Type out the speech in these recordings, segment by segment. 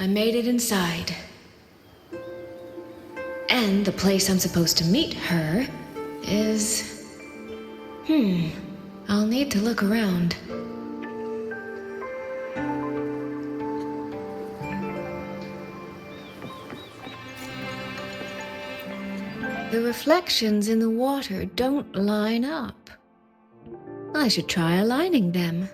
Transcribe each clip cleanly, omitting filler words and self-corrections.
I made it inside. And the place I'm supposed to meet her is... I'll need to look around. The reflections in the water don't line up. I should try aligning them.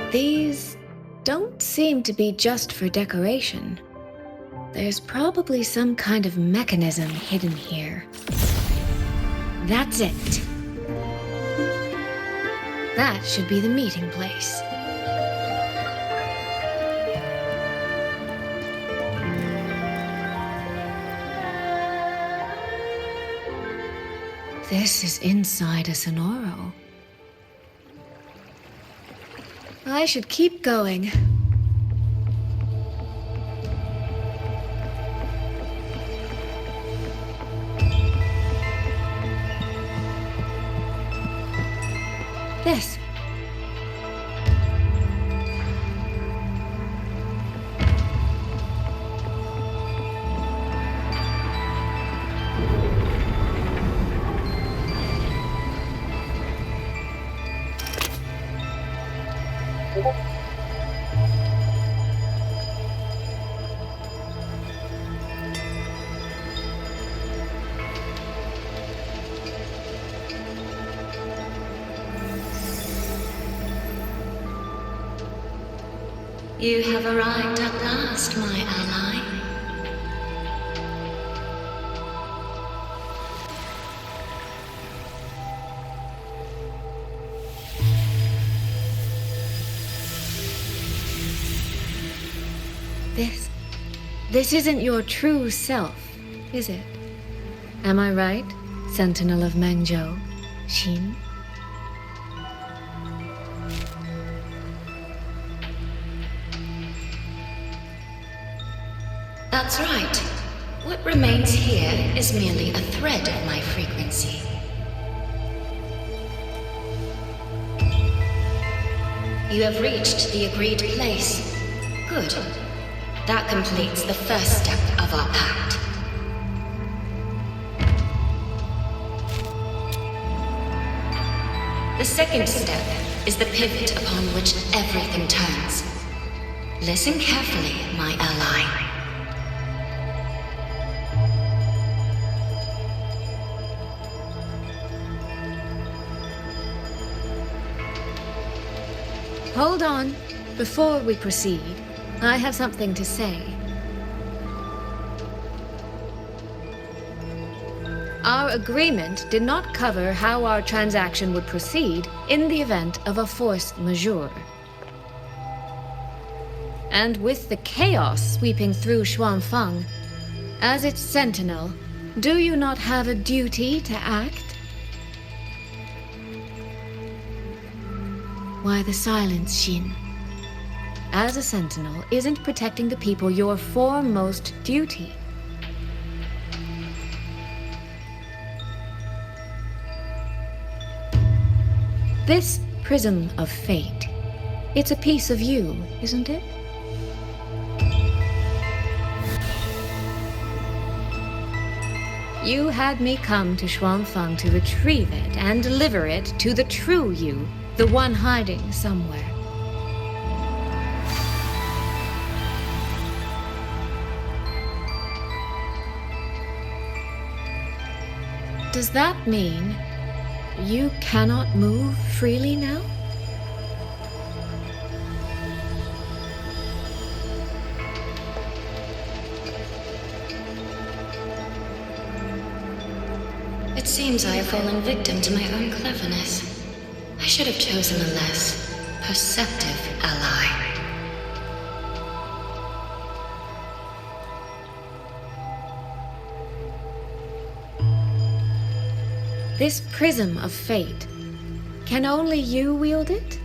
These don't seem to be just for decoration. There's probably some kind of mechanism hidden here. That's it. That should be the meeting place. This is inside a Sonoro. I should keep going. This. You have arrived at last, my ally. This isn't your true self, is it? Am I right, Sentinel of Mengzhou, Xin? That's right. What remains here is merely a thread of my frequency. You have reached the agreed place. Good. That completes the first step of our pact. The second step is the pivot upon which everything turns. Listen carefully, my ally. Hold on. Before we proceed, I have something to say. Our agreement did not cover how our transaction would proceed in the event of a force majeure. And with the chaos sweeping through Xuanfang, as its sentinel, do you not have a duty to act? Why the silence, Xin? As a sentinel, isn't protecting the people your foremost duty? This prism of fate, it's a piece of you, isn't it? You had me come to Xuanfang to retrieve it and deliver it to the true you, the one hiding somewhere. Does that mean you cannot move freely now? It seems I have fallen victim to my own cleverness. I should have chosen a less perceptive ally. This prism of fate, can only you wield it?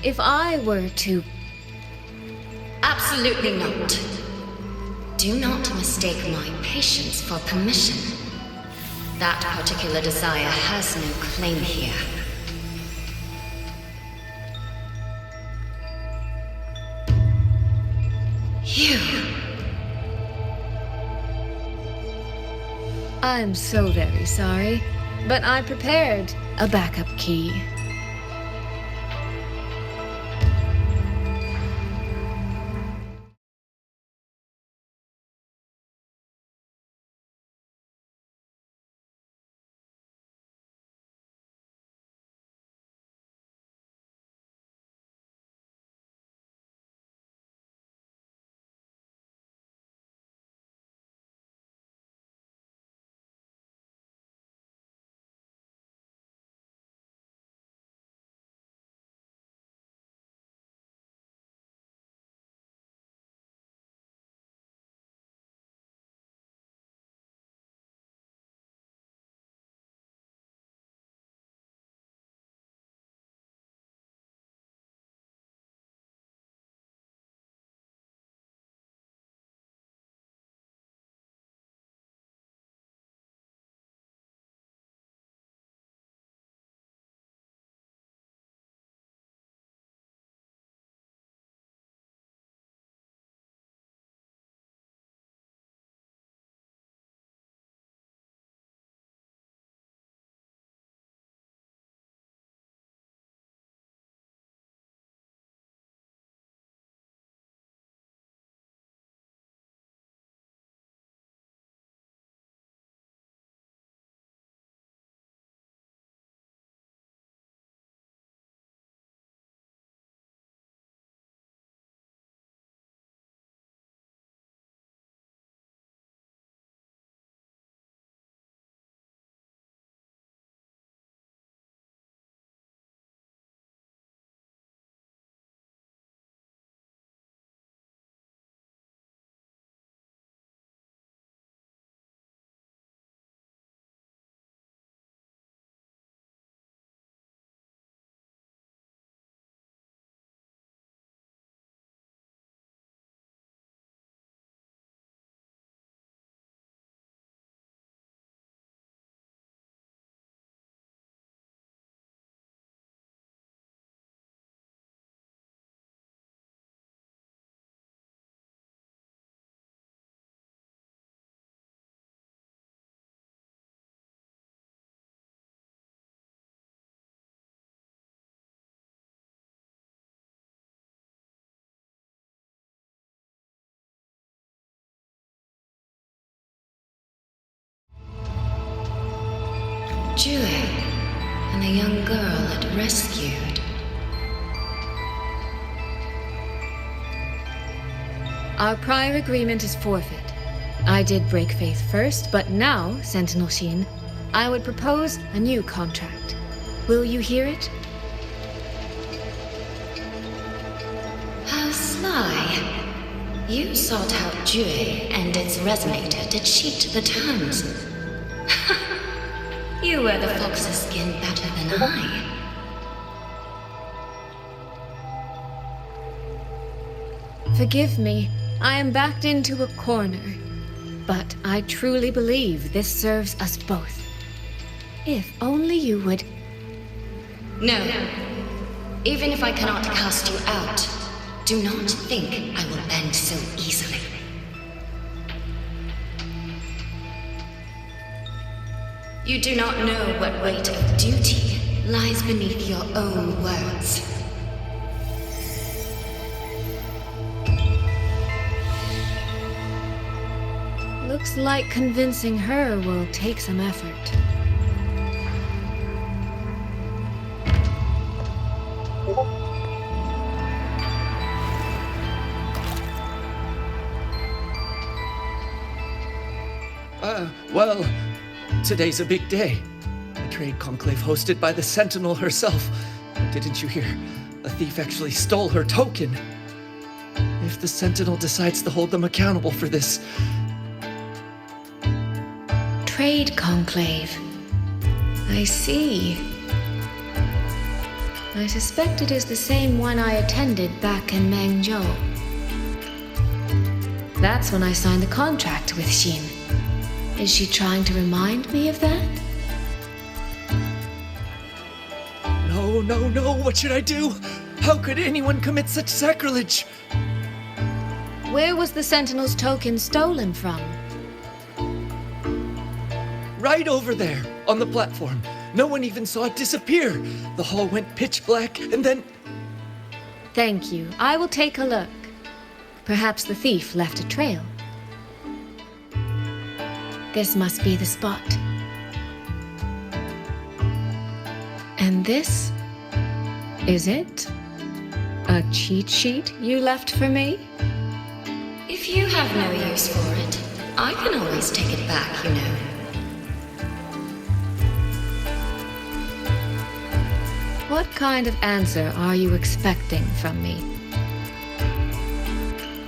If I were to Absolutely not. Do not mistake my patience for permission. That particular desire has no claim here. You. I'm so very sorry, but I prepared a backup key. Jue, and the young girl it rescued. Our prior agreement is forfeit. I did break faith first, but now, Sentinel Shin, I would propose a new contract. Will you hear it? How sly. You sought out Jue and its resonator to cheat the terms. You wear the fox's skin better than I. Forgive me, I am backed into a corner. But I truly believe this serves us both. If only you would... No. Even if I cannot cast you out, do not think I will bend so easily. You do not know what weight of duty lies beneath your own words. Looks like convincing her will take some effort. Well, today's a big day. A trade conclave hosted by the Sentinel herself. Didn't you hear? A thief actually stole her token. If the Sentinel decides to hold them accountable for this... Trade conclave. I see. I suspect it is the same one I attended back in Mangzhou. That's when I signed the contract with Xin. Is she trying to remind me of that? No, no, no, what should I do? How could anyone commit such sacrilege? Where was the Sentinel's token stolen from? Right over there, on the platform. No one even saw it disappear. The hall went pitch black, and then... Thank you. I will take a look. Perhaps the thief left a trail. This must be the spot. And this? Is it? A cheat sheet you left for me? If you have no use for it, I can always take it back, you know. What kind of answer are you expecting from me?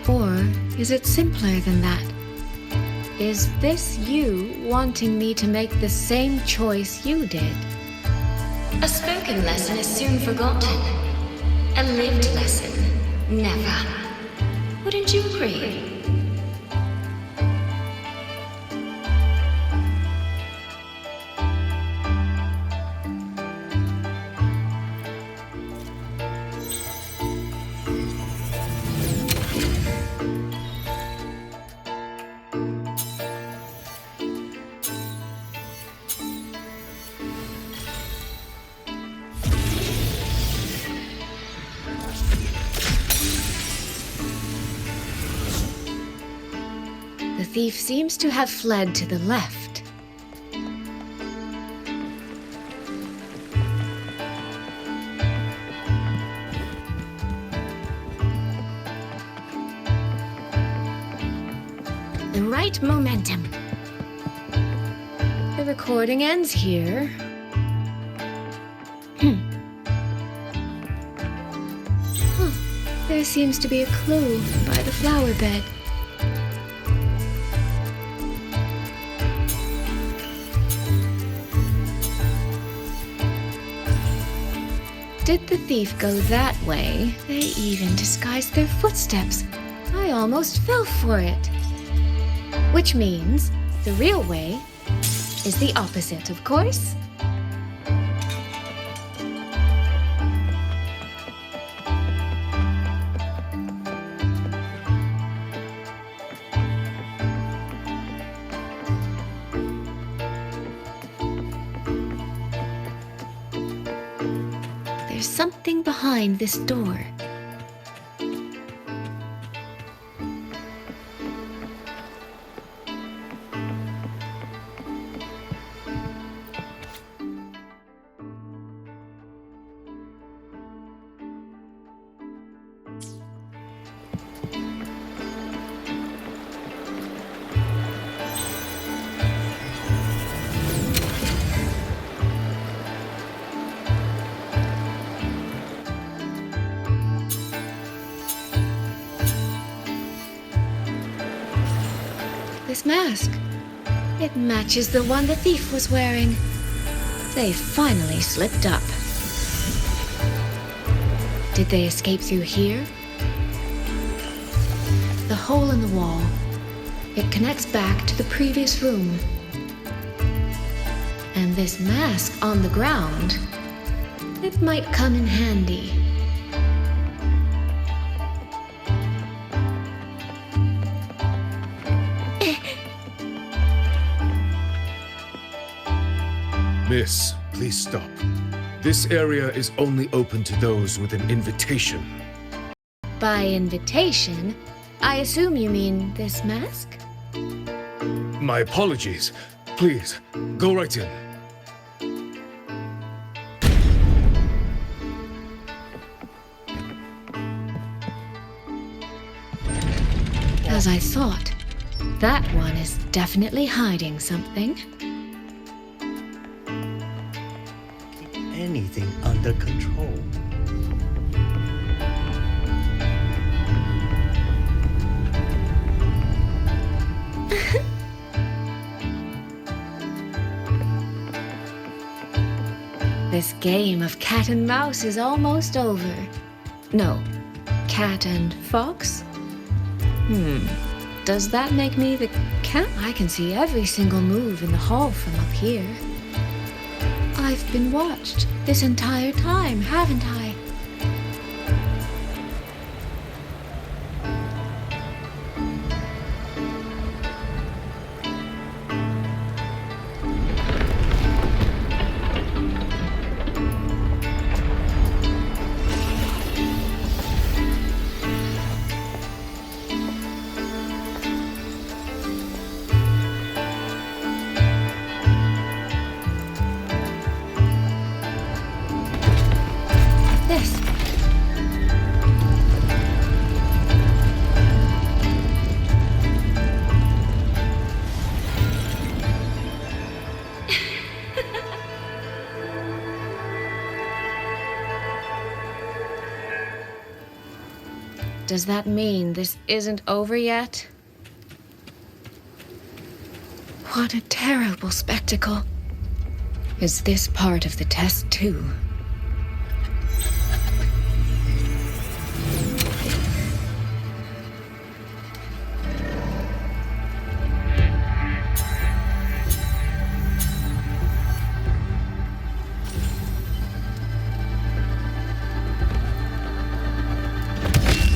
Or is it simpler than that? Is this you wanting me to make the same choice you did? A spoken lesson is soon forgotten. A lived lesson, never. Wouldn't you agree? The thief seems to have fled to the left. The right momentum. The recording ends here. There seems to be a clue by the flower bed. Did the thief go that way? They even disguised their footsteps. I almost fell for it. Which means the real way is the opposite, of course. There's something behind this door. This mask. It matches the one the thief was wearing. They finally slipped up. Did they escape through here? The hole in the wall. It connects back to the previous room. And this mask on the ground, it might come in handy. Miss, please stop. This area is only open to those with an invitation. By invitation, I assume you mean this mask? My apologies. Please, go right in. As I thought, that one is definitely hiding something. Anything under control. This game of cat and mouse is almost over. No, cat and fox? Does that make me the cat? I can see every single move in the hall from up here. I've been watched this entire time, haven't I? This. Does that mean this isn't over yet? What a terrible spectacle. Is this part of the test too?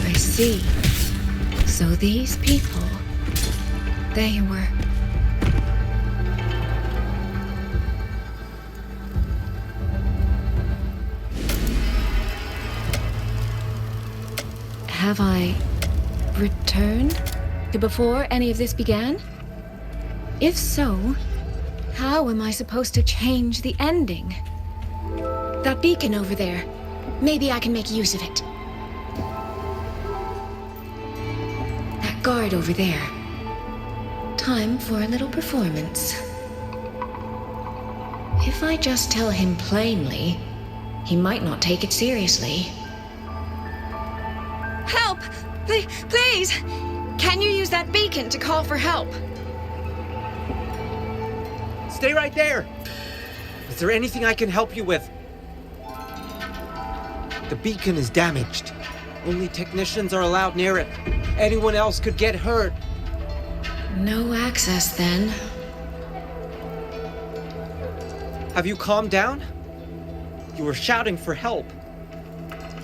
I see. So these people, they were... Have I returned to before any of this began? If so, how am I supposed to change the ending? That beacon over there, maybe I can make use of it. That guard over there. Time for a little performance. If I just tell him plainly, he might not take it seriously. Help! Please! Can you use that beacon to call for help? Stay right there! Is there anything I can help you with? The beacon is damaged. Only technicians are allowed near it. Anyone else could get hurt. No access, then. Have you calmed down? You were shouting for help.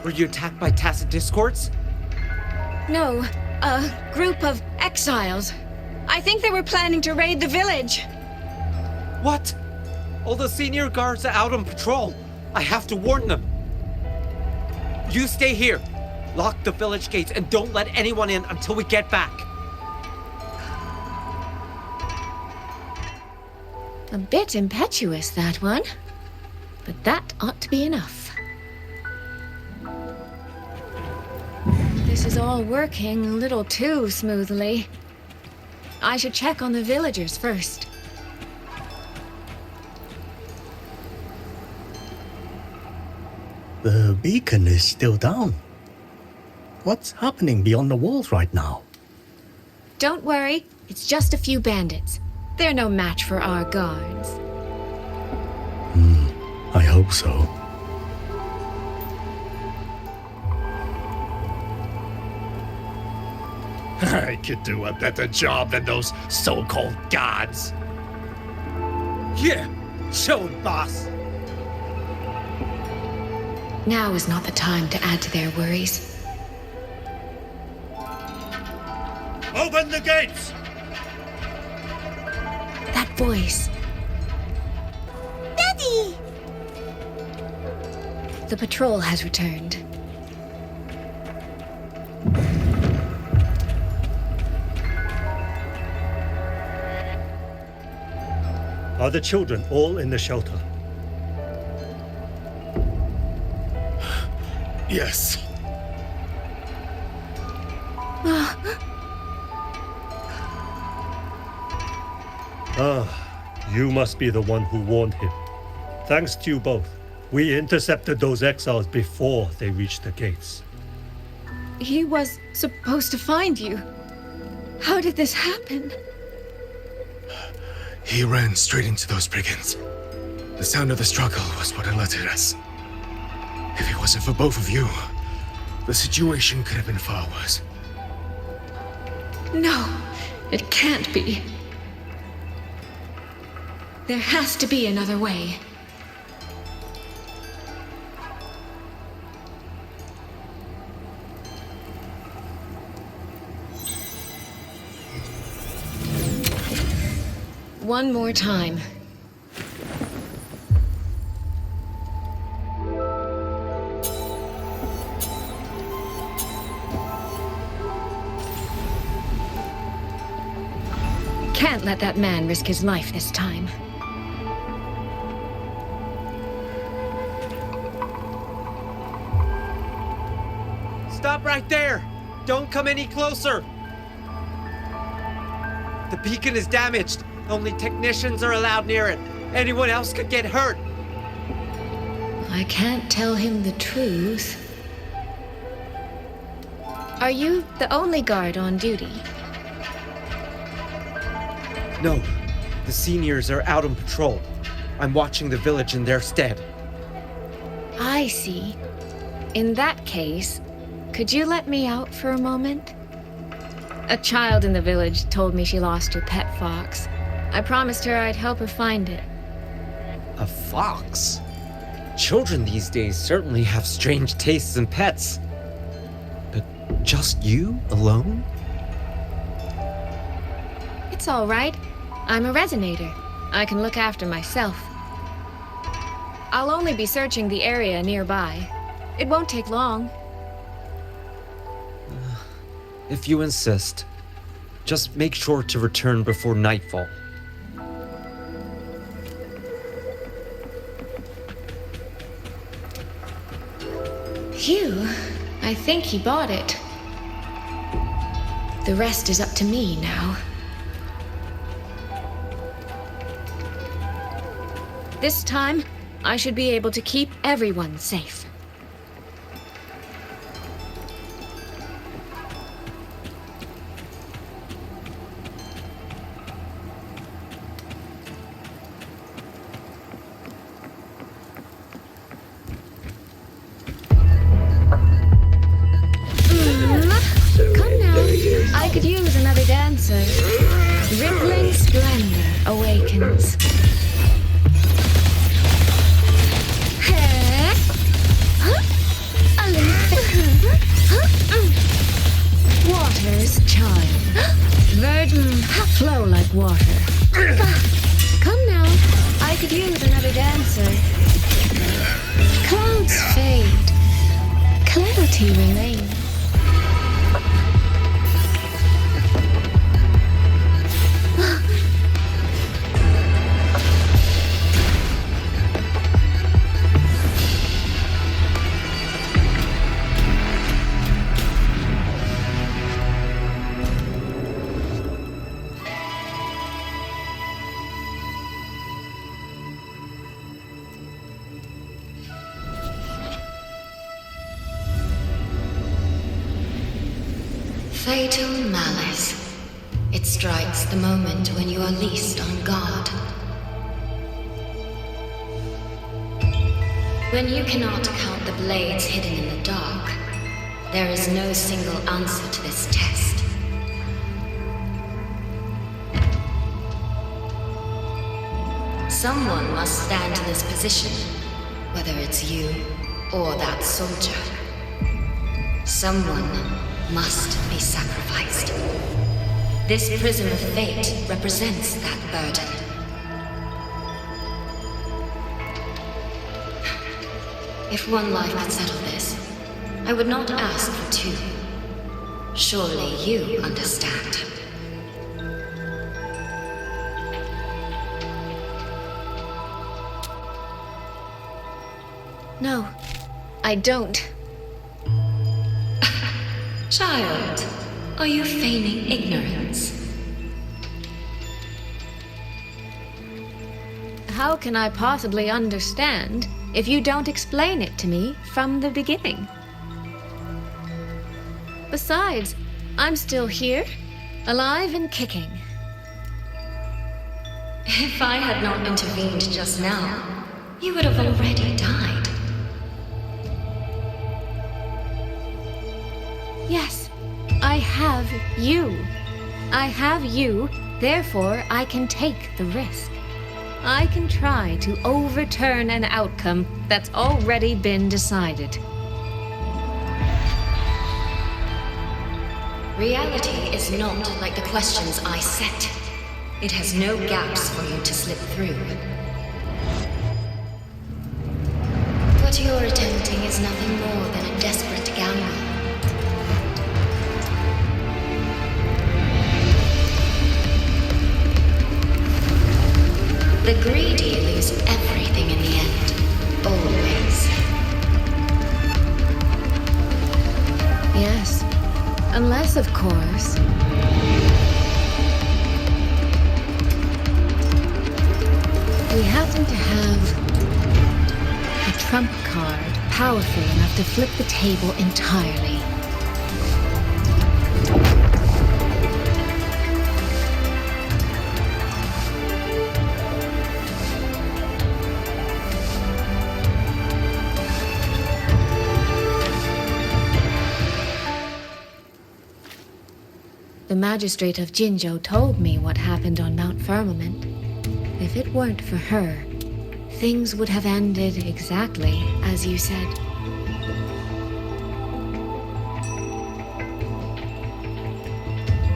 Were you attacked by tacit discords? No, a group of exiles. I think they were planning to raid the village. What? All the senior guards are out on patrol. I have to warn them. You stay here. Lock the village gates and don't let anyone in until we get back. A bit impetuous, that one. But that ought to be enough. This is all working a little too smoothly. I should check on the villagers first. The beacon is still down. What's happening beyond the walls right now? Don't worry, it's just a few bandits. They're no match for our guards. I hope so. I could do a better job than those so-called gods. Yeah, show it, boss. Now is not the time to add to their worries. Open the gates! That voice. Daddy! The patrol has returned. Are the children all in the shelter? Yes. You must be the one who warned him. Thanks to you both, we intercepted those exiles before they reached the gates. He was supposed to find you. How did this happen? He ran straight into those brigands. The sound of the struggle was what alerted us. If it wasn't for both of you, the situation could have been far worse. No, it can't be. There has to be another way. One more time. Can't let that man risk his life this time. Stop right there! Don't come any closer! The beacon is damaged. Only technicians are allowed near it. Anyone else could get hurt. I can't tell him the truth. Are you the only guard on duty? No, the seniors are out on patrol. I'm watching the village in their stead. I see. In that case, could you let me out for a moment? A child in the village told me she lost her pet fox. I promised her I'd help her find it. A fox? Children these days certainly have strange tastes in pets. But just you alone? It's all right. I'm a resonator. I can look after myself. I'll only be searching the area nearby. It won't take long. If you insist, just make sure to return before nightfall. Phew, I think he bought it. The rest is up to me now. This time, I should be able to keep everyone safe. Come now. I could use another dancer. Rippling splendor awakens. Water's child. Virgin, flow like water. Come now. I could use another dancer. Clouds fade. Clarity remains. Fatal malice. It strikes the moment when you are least on guard. When you cannot count the blades hidden in the dark, there is no single answer to this test. Someone must stand in this position, whether it's you or that soldier. Someone must be sacrificed. This prism of fate represents that burden. If one life could settle this, I would not ask for two. Surely you understand. No, I don't. Child, are you feigning ignorance? How can I possibly understand if you don't explain it to me from the beginning? Besides, I'm still here, alive and kicking. If I had not intervened just now, you would have already died. Yes, I have you. I have you, therefore I can take the risk. I can try to overturn an outcome that's already been decided. Reality is not like the questions I set. It has no gaps for you to slip through. What you're attempting is nothing more than a desperate gamble. The greedy lose everything in the end. Always. Yes. Unless, of course, we happen to have a trump card powerful enough to flip the table entirely. The magistrate of Jinzhou told me what happened on Mount Firmament. If it weren't for her, things would have ended exactly as you said.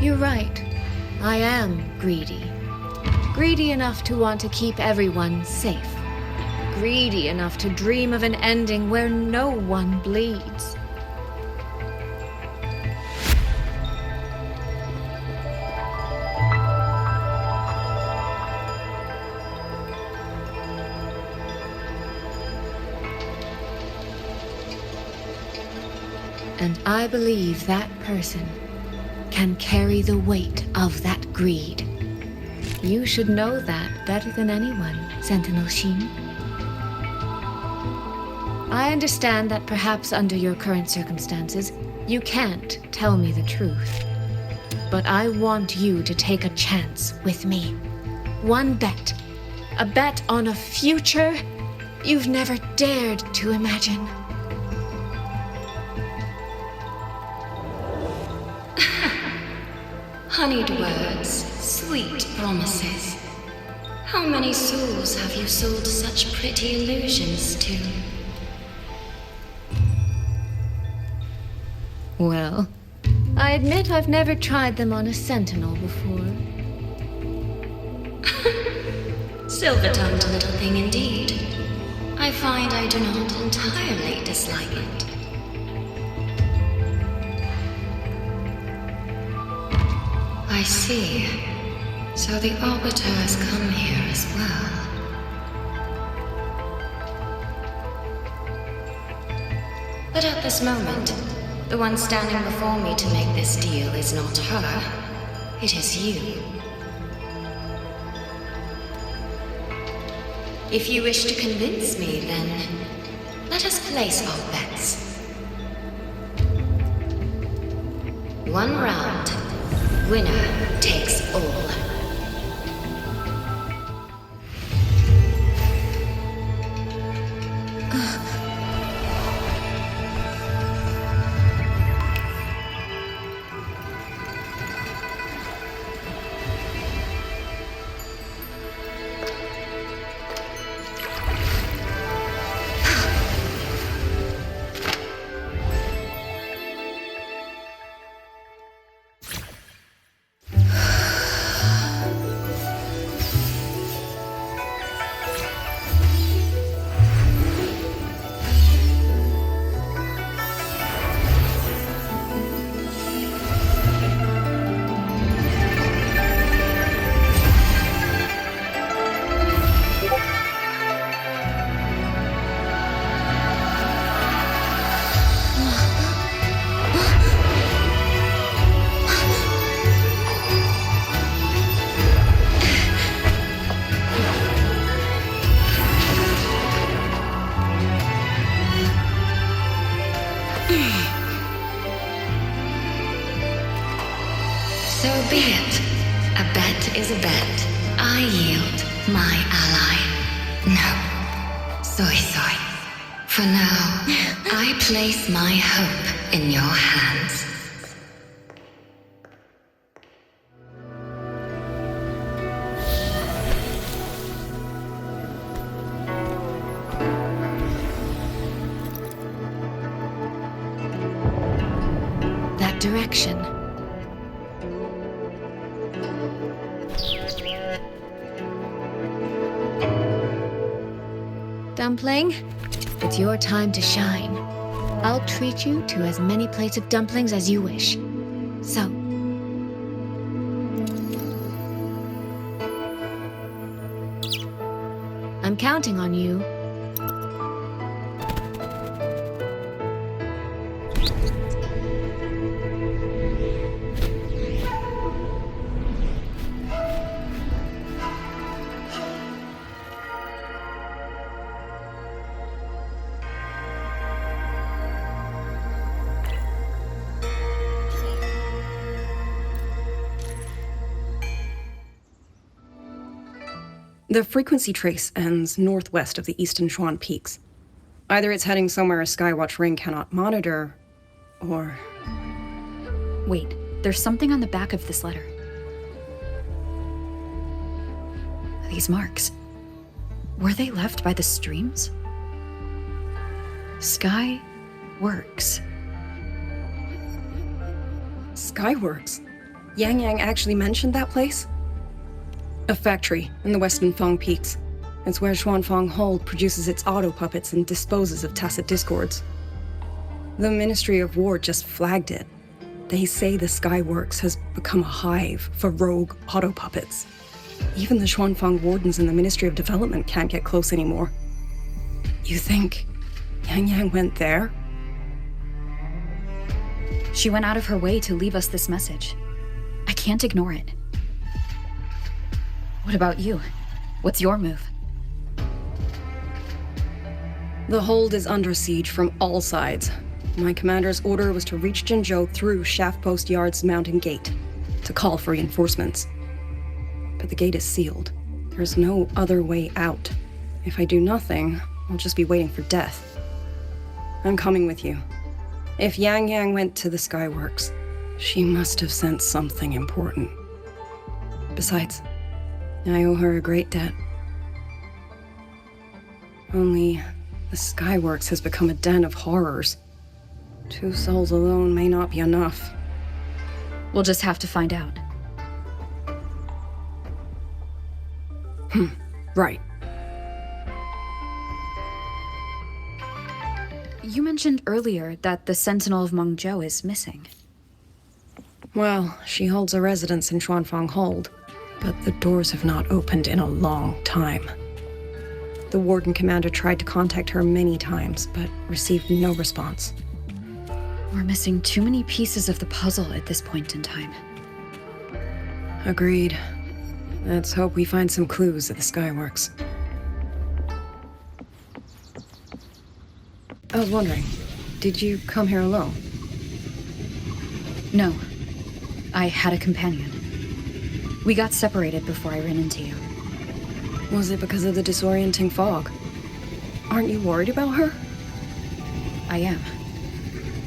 You're right. I am greedy. Greedy enough to want to keep everyone safe. Greedy enough to dream of an ending where no one bleeds. And I believe that person can carry the weight of that greed. You should know that better than anyone, Sentinel Xin. I understand that perhaps under your current circumstances, you can't tell me the truth. But I want you to take a chance with me. One bet. A bet on a future you've never dared to imagine. Honeyed words, sweet promises. How many souls have you sold such pretty illusions to? Well, I admit I've never tried them on a sentinel before. Silver-tongued little thing indeed. I find I do not entirely dislike it. I see. So the Arbiter has come here as well. But at this moment, the one standing before me to make this deal is not her. It is you. If you wish to convince me, then let us place our bets. One round. Winner takes all. So be it. A bet is a bet. I yield my ally. No. Soy. For now, I place my hope in your hands. that direction. Dumpling, it's your time to shine. I'll treat you to as many plates of dumplings as you wish. So, I'm counting on you. The frequency trace ends northwest of the eastern Xuan Peaks. Either it's heading somewhere a Skywatch ring cannot monitor, or... Wait, there's something on the back of this letter. These marks. Were they left by the streams? Sky Works. Skyworks? Yang Yang actually mentioned that place? A factory in the western Fang Peaks. It's where Xuanfang Hold produces its auto puppets and disposes of tacit discords. The Ministry of War just flagged it. They say the Skyworks has become a hive for rogue auto puppets. Even the Xuanfang wardens in the Ministry of Development can't get close anymore. You think Yang Yang went there? She went out of her way to leave us this message. I can't ignore it. What about you? What's your move? The hold is under siege from all sides. My commander's order was to reach Jinzhou through Shaft Post Yard's mountain gate, to call for reinforcements. But the gate is sealed. There's no other way out. If I do nothing, I'll just be waiting for death. I'm coming with you. If Yang Yang went to the Skyworks, she must have sent something important. Besides, I owe her a great debt. Only, the Skyworks has become a den of horrors. 2 souls alone may not be enough. We'll just have to find out. Right. You mentioned earlier that the Sentinel of Mengzhou is missing. Well, she holds a residence in Xuanfang Hold, but the doors have not opened in a long time. The Warden Commander tried to contact her many times, but received no response. We're missing too many pieces of the puzzle at this point in time. Agreed. Let's hope we find some clues at the Skyworks. I was wondering, did you come here alone? No. I had a companion. We got separated before I ran into you. Was it because of the disorienting fog? Aren't you worried about her? I am.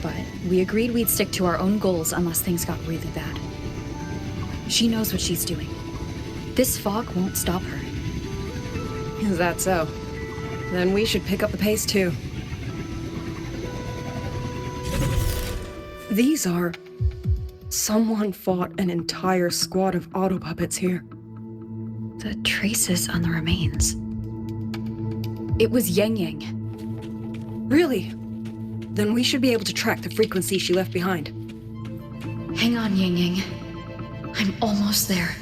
But we agreed we'd stick to our own goals unless things got really bad. She knows what she's doing. This fog won't stop her. Is that so? Then we should pick up the pace too. These are... Someone fought an entire squad of auto puppets here. The traces on the remains. It was Yang Yang. Really? Then we should be able to track the frequency she left behind. Hang on, Yang Yang. I'm almost there.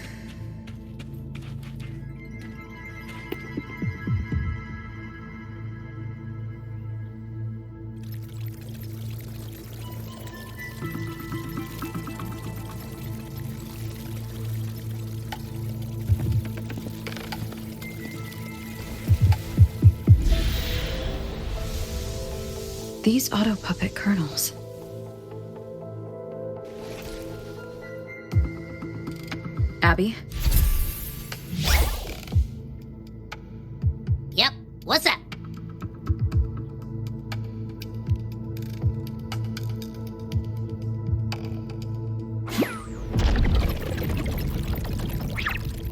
These auto puppet kernels. Abby? Yep, what's up?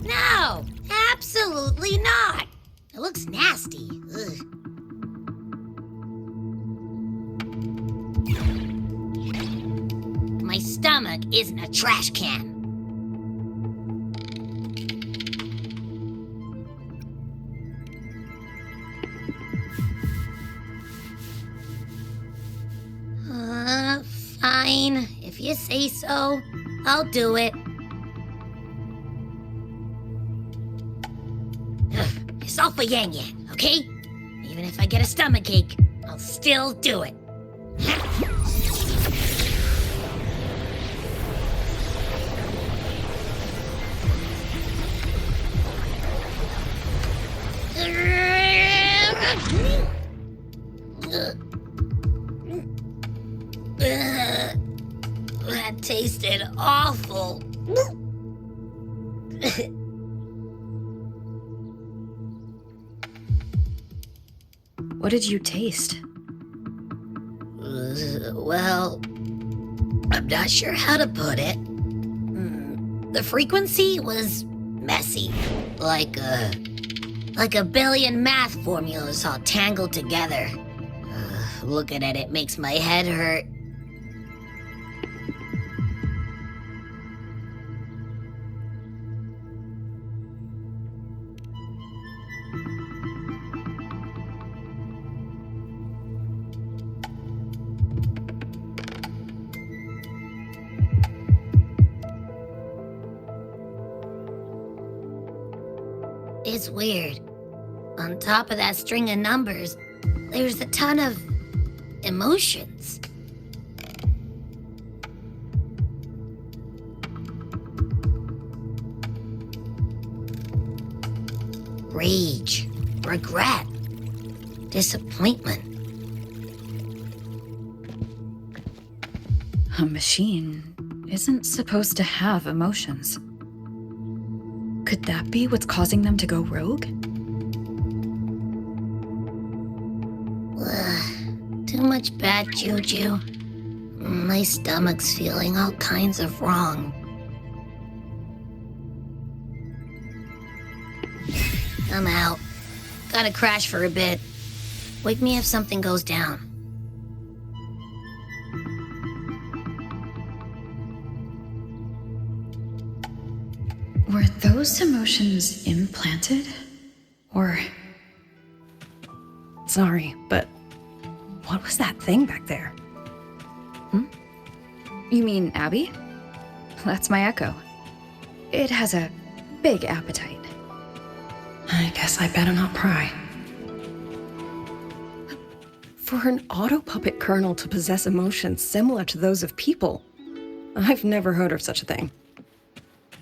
No, absolutely not. It looks nasty. Ugh. My stomach isn't a trash can. Fine. If you say so, I'll do it. It's all for Yang Yang, okay? Even if I get a stomachache, I'll still do it. That tasted awful. What did you taste? Well, I'm not sure how to put it. The frequency was messy, like a billion math formulas all tangled together. Looking at it makes my head hurt. It's weird. On top of that string of numbers, there's a ton of emotions. Rage, regret, disappointment. A machine isn't supposed to have emotions. Could that be what's causing them to go rogue? Too much bad juju. My stomach's feeling all kinds of wrong. I'm out. Gotta crash for a bit. Wake me if something goes down. Were those emotions implanted? Or... Sorry, but what was that thing back there? You mean Abby? That's my echo. It has a big appetite. I guess I better not pry. For an auto puppet kernel to possess emotions similar to those of people, I've never heard of such a thing.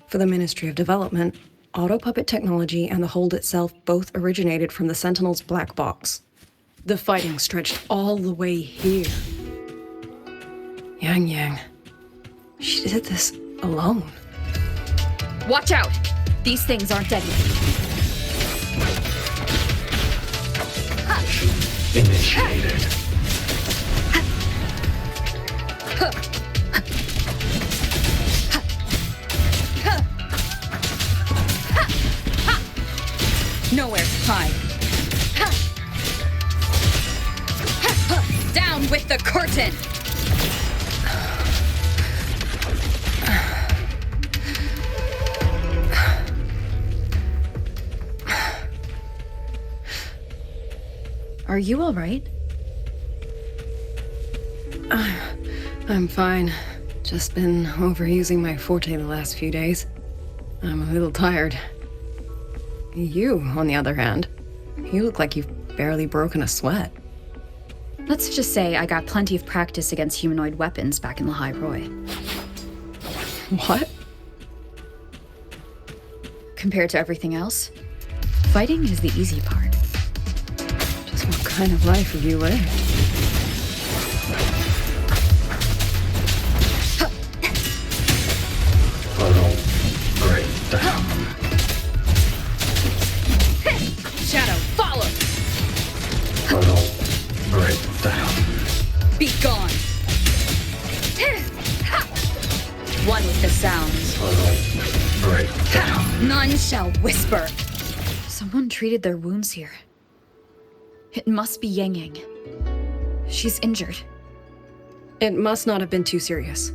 For the Ministry of Development, auto puppet technology and the hold itself both originated from the Sentinel's black box. The fighting stretched all the way here. Yang Yang. She did this alone. Watch out! These things aren't dead yet. Initiated. Nowhere to hide. Down with the curtain! Are you all right? I'm fine. Just been overusing my forte the last few days. I'm a little tired. You, on the other hand, you look like you've barely broken a sweat. Let's just say I got plenty of practice against humanoid weapons back in the High Roy. What? Compared to everything else, fighting is the easy part. Just what kind of life have you lived? Breakdown. Shadow, follow! Breakdown. Be gone! One with the sounds. Breakdown. None shall whisper. Someone treated their wounds here. It must be Yang Yang. She's injured. It must not have been too serious.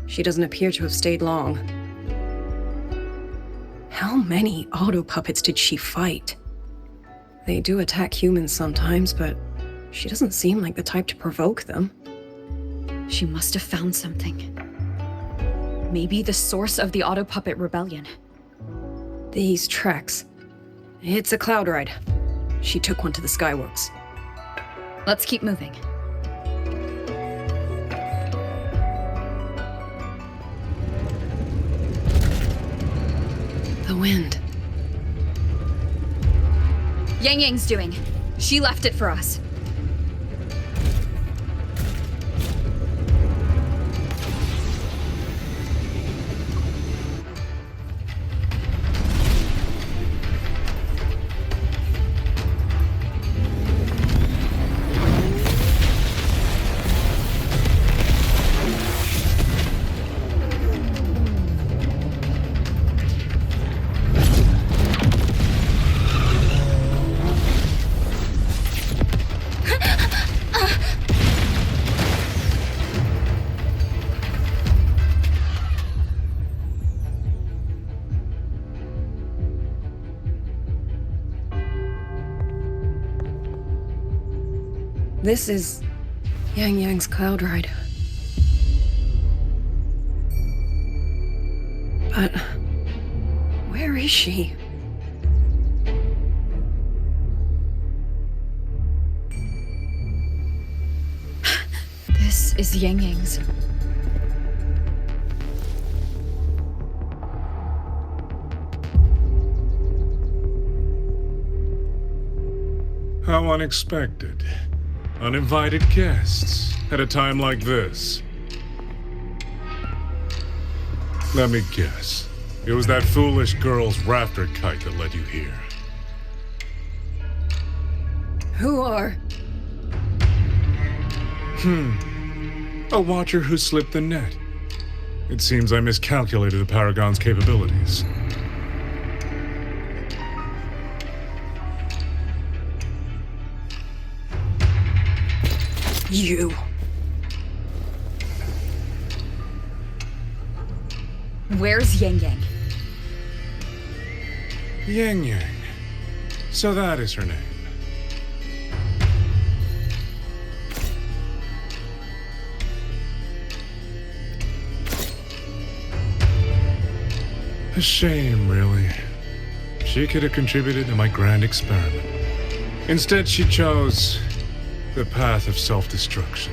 She doesn't appear to have stayed long. How many auto puppets did she fight? They do attack humans sometimes, but she doesn't seem like the type to provoke them. She must have found something. Maybe the source of the auto puppet rebellion. These tracks. It's a cloud ride. She took one to the Skyworks. Let's keep moving. The wind. Yang Yang's doing. She left it for us. This is Yang Yang's cloud ride. But where is she? This is Yang Yang's. How unexpected. Uninvited guests at a time like this. Let me guess. It was that foolish girl's rafter kite that led you here. Who are? A watcher who slipped the net. It seems I miscalculated the Paragon's capabilities. You. Where's Yang Yang? Yang Yang. So that is her name. A shame, really. She could have contributed to my grand experiment. Instead, she chose the path of self-destruction.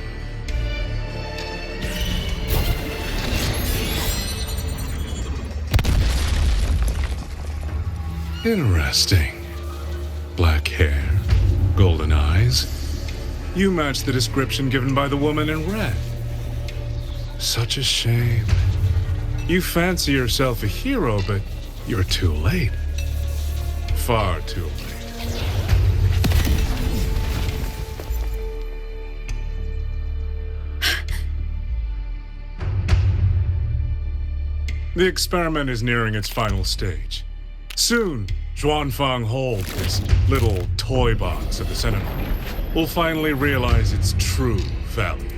Interesting. Black hair, golden eyes. You match the description given by the woman in red. Such a shame. You fancy yourself a hero, but you're too late. Far too late. The experiment is nearing its final stage. Soon, Xuanfang Hold, this little toy box of the Sentinel, will finally realize its true value.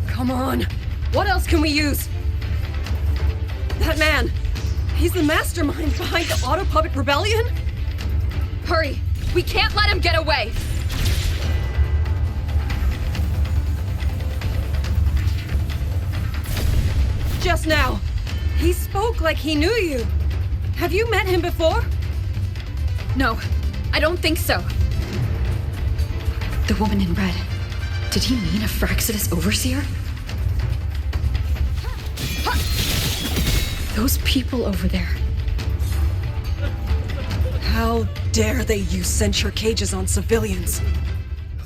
Come on. What else can we use? That man. He's the mastermind behind the Auto Puppet Rebellion? Hurry! We can't let him get away! Just now, he spoke like he knew you. Have you met him before? No, I don't think so. The woman in red. Did he mean a Fraxidus overseer? Those people over there. How dare they use censure cages on civilians?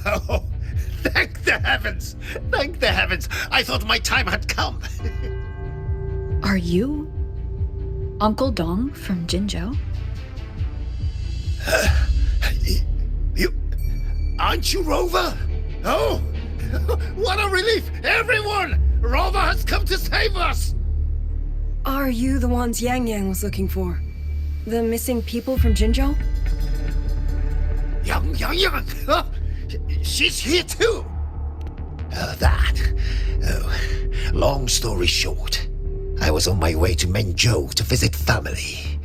Oh, thank the heavens! Thank the heavens! I thought my time had come. Are you Uncle Dong from Jinzhou? Aren't you Rover? Oh, what a relief! Everyone! Rover has come to save us! Are you the ones Yang Yang was looking for? The missing people from Jinzhou? Yang. She's here too. Long story short, I was on my way to Menzhou to visit family.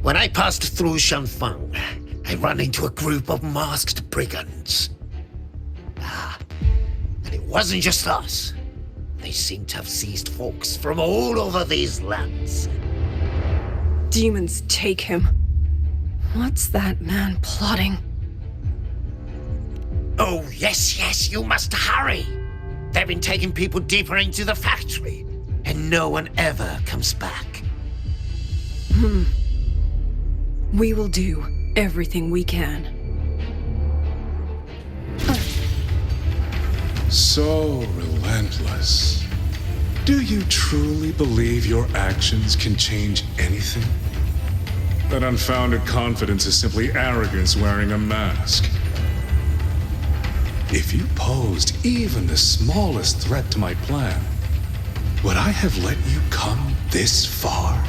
When I passed through Xuanfang, I ran into a group of masked brigands. And it wasn't just us. They seem to have seized folks from all over these lands. Demons take him. What's that man plotting? Oh, yes, you must hurry. They've been taking people deeper into the factory, and no one ever comes back. We will do everything we can. So relentless. Do you truly believe your actions can change anything? That unfounded confidence is simply arrogance wearing a mask. If you posed even the smallest threat to my plan, would I have let you come this far?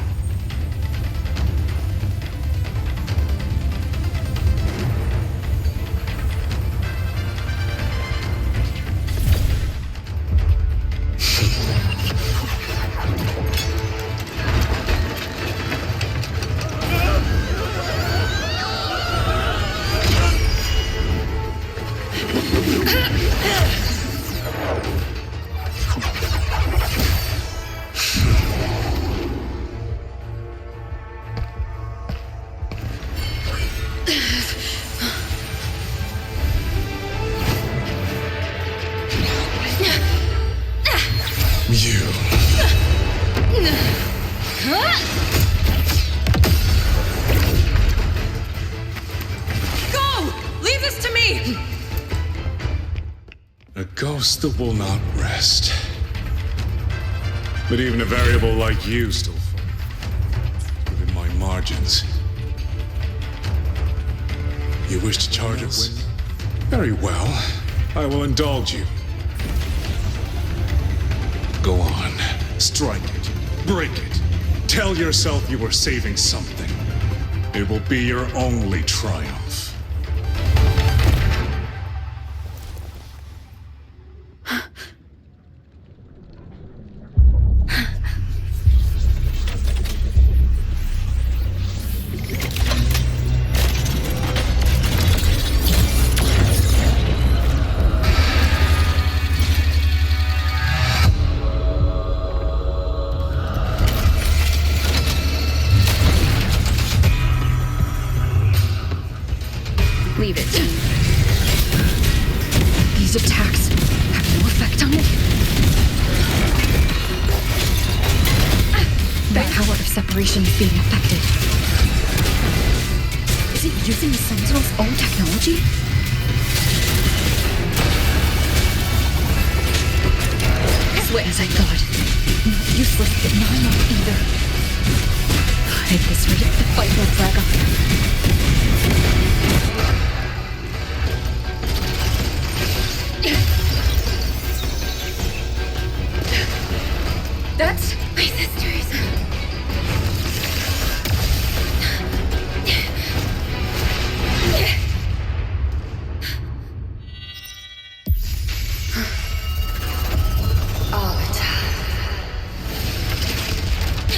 A ghost that will not rest. But even a variable like you still falls within my margins. You wish to charge it with? Very well. I will indulge you. Go on. Strike it. Break it. Tell yourself you were saving something. It will be your only triumph. Leave it. These attacks have no effect on it. The power of separation is being affected. Is it using the Sentinel's own technology? Sweat as I thought. Not useless, but not enough either. At this rate, the fight will drag on. That's my sisters.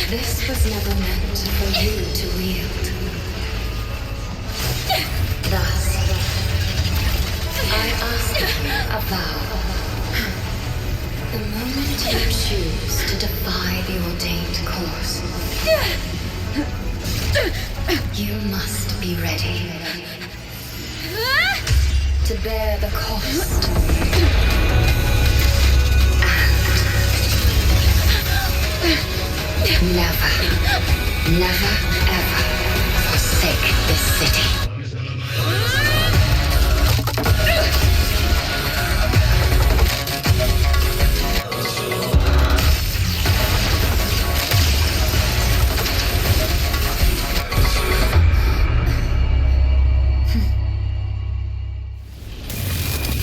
This was never meant for you to wield. Thus, I ask you a vow. The moment you choose to defy the ordained course, you must be ready to bear the cost. And never, ever forsake this city.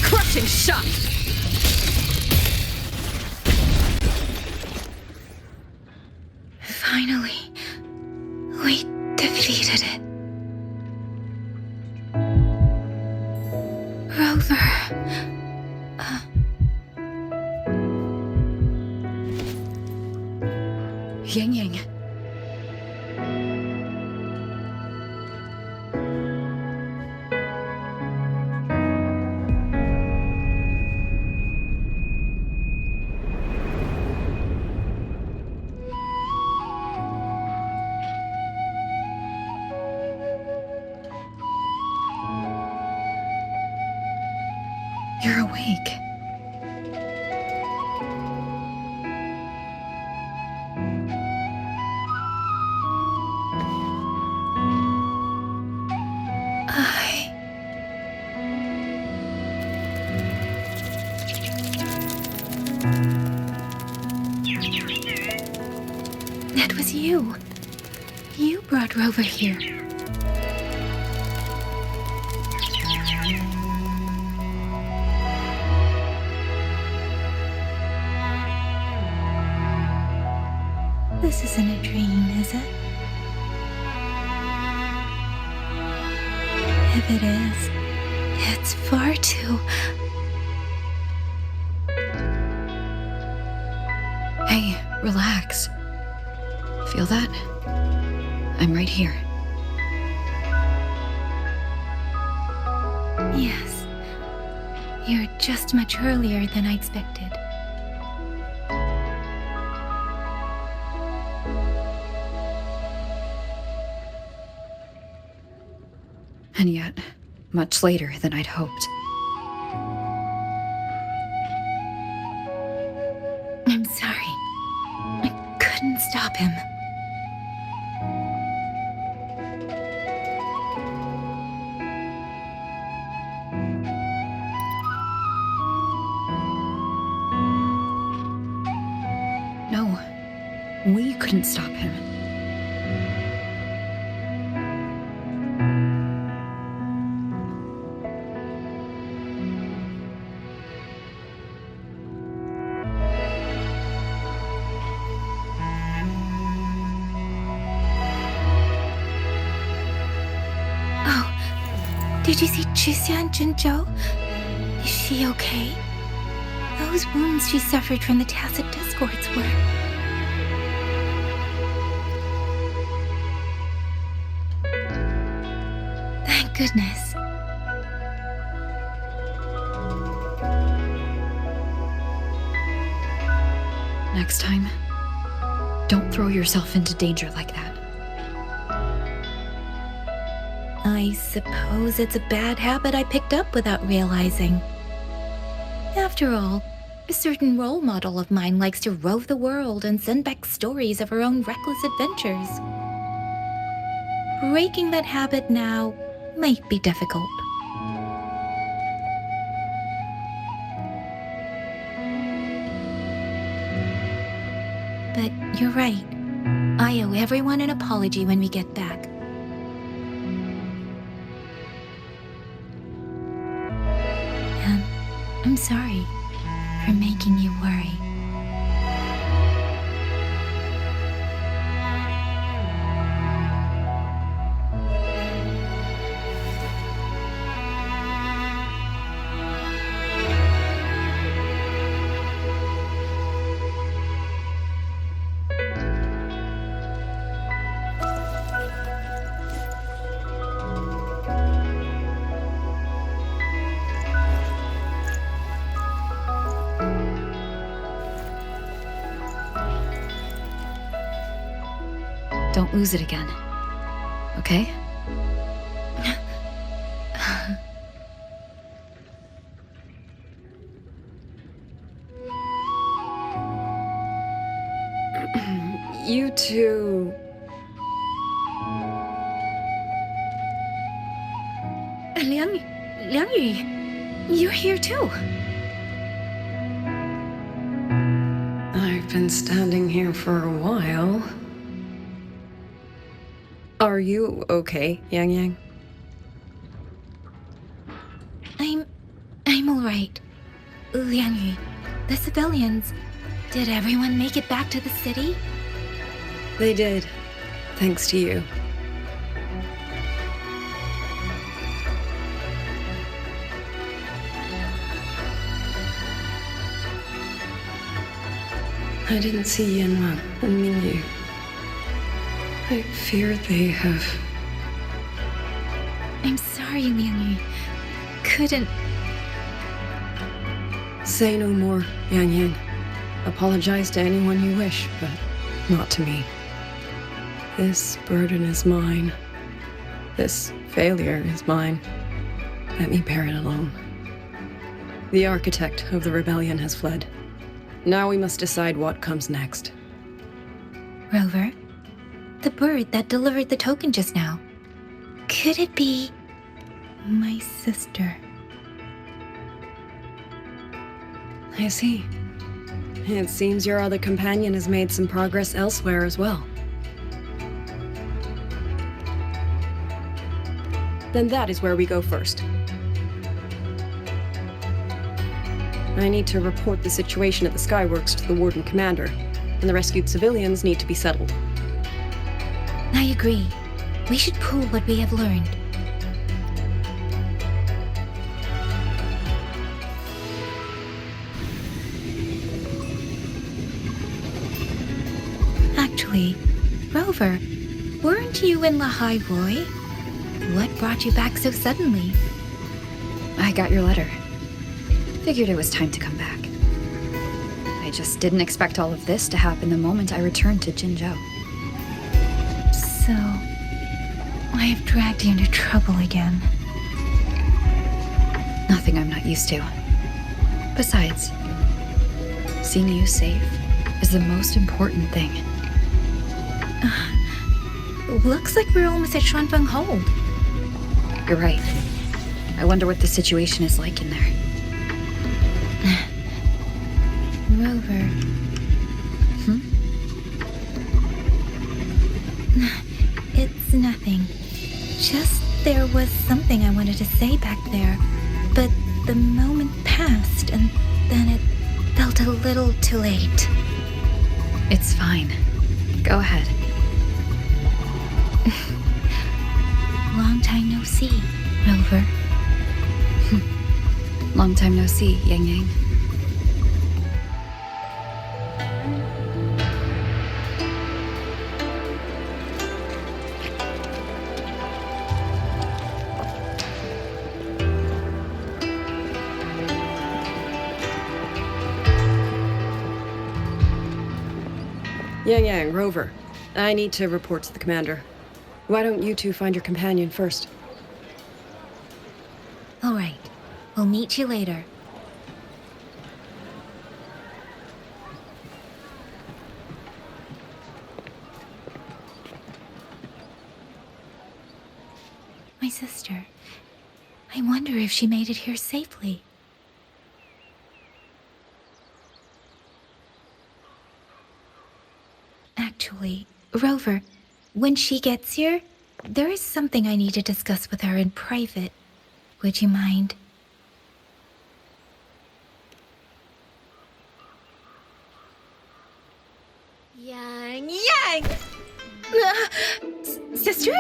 Crushing shot! Finally, we defeated it. You're awake. That was you. You brought Rover here. This isn't a dream, is it? If it is, it's far too... Hey, relax. Feel that? I'm right here. Yes. You're just much earlier than I expected. And yet, much later than I'd hoped. I'm sorry. I couldn't stop him. No, we couldn't stop him. Did you see Xuan Jinzhou? Is she okay? Those wounds she suffered from the tacit discords were... Thank goodness. Next time, don't throw yourself into danger like that. I suppose it's a bad habit I picked up without realizing. After all, a certain role model of mine likes to rove the world and send back stories of her own reckless adventures. Breaking that habit now might be difficult. But you're right. I owe everyone an apology when we get back. I'm sorry for making you worry. Don't lose it again. Okay? You two... Liang Yu, you're here too. I've been standing here for a while. Are you okay, Yang Yang? I'm all right. Liang Yu, the civilians, did everyone make it back to the city? They did, thanks to you. I didn't see Yanma and Mingyu. I fear they have... I'm sorry, Liang Yu. Couldn't... Say no more, Yang Yang. Apologize to anyone you wish, but not to me. This burden is mine. This failure is mine. Let me bear it alone. The architect of the rebellion has fled. Now we must decide what comes next. Rover, the bird that delivered the token just now. Could it be my sister? I see. It seems your other companion has made some progress elsewhere as well. Then that is where we go first. I need to report the situation at the Skyworks to the Warden Commander, and the rescued civilians need to be settled. I agree. We should pool what we have learned. Actually, Rover, weren't you in Lahai Roy? What brought you back so suddenly? I got your letter. Figured it was time to come back. I just didn't expect all of this to happen the moment I returned to Jinzhou. So, I have dragged you into trouble again. Nothing I'm not used to. Besides, seeing you safe is the most important thing. Looks like we're almost at Xuanfang Hold. You're right. I wonder what the situation is like in there. Rover. It's nothing. Just there was something I wanted to say back there, but the moment passed and then it felt a little too late. It's fine. Go ahead. Long time no see, Rover. Long time no see, Yang Yang. Yang Yang, Rover. I need to report to the commander. Why don't you two find your companion first? All right. We'll meet you later. My sister. I wonder if she made it here safely. Actually, Rover, when she gets here, there is something I need to discuss with her in private. Would you mind? Yang Yang! Sister?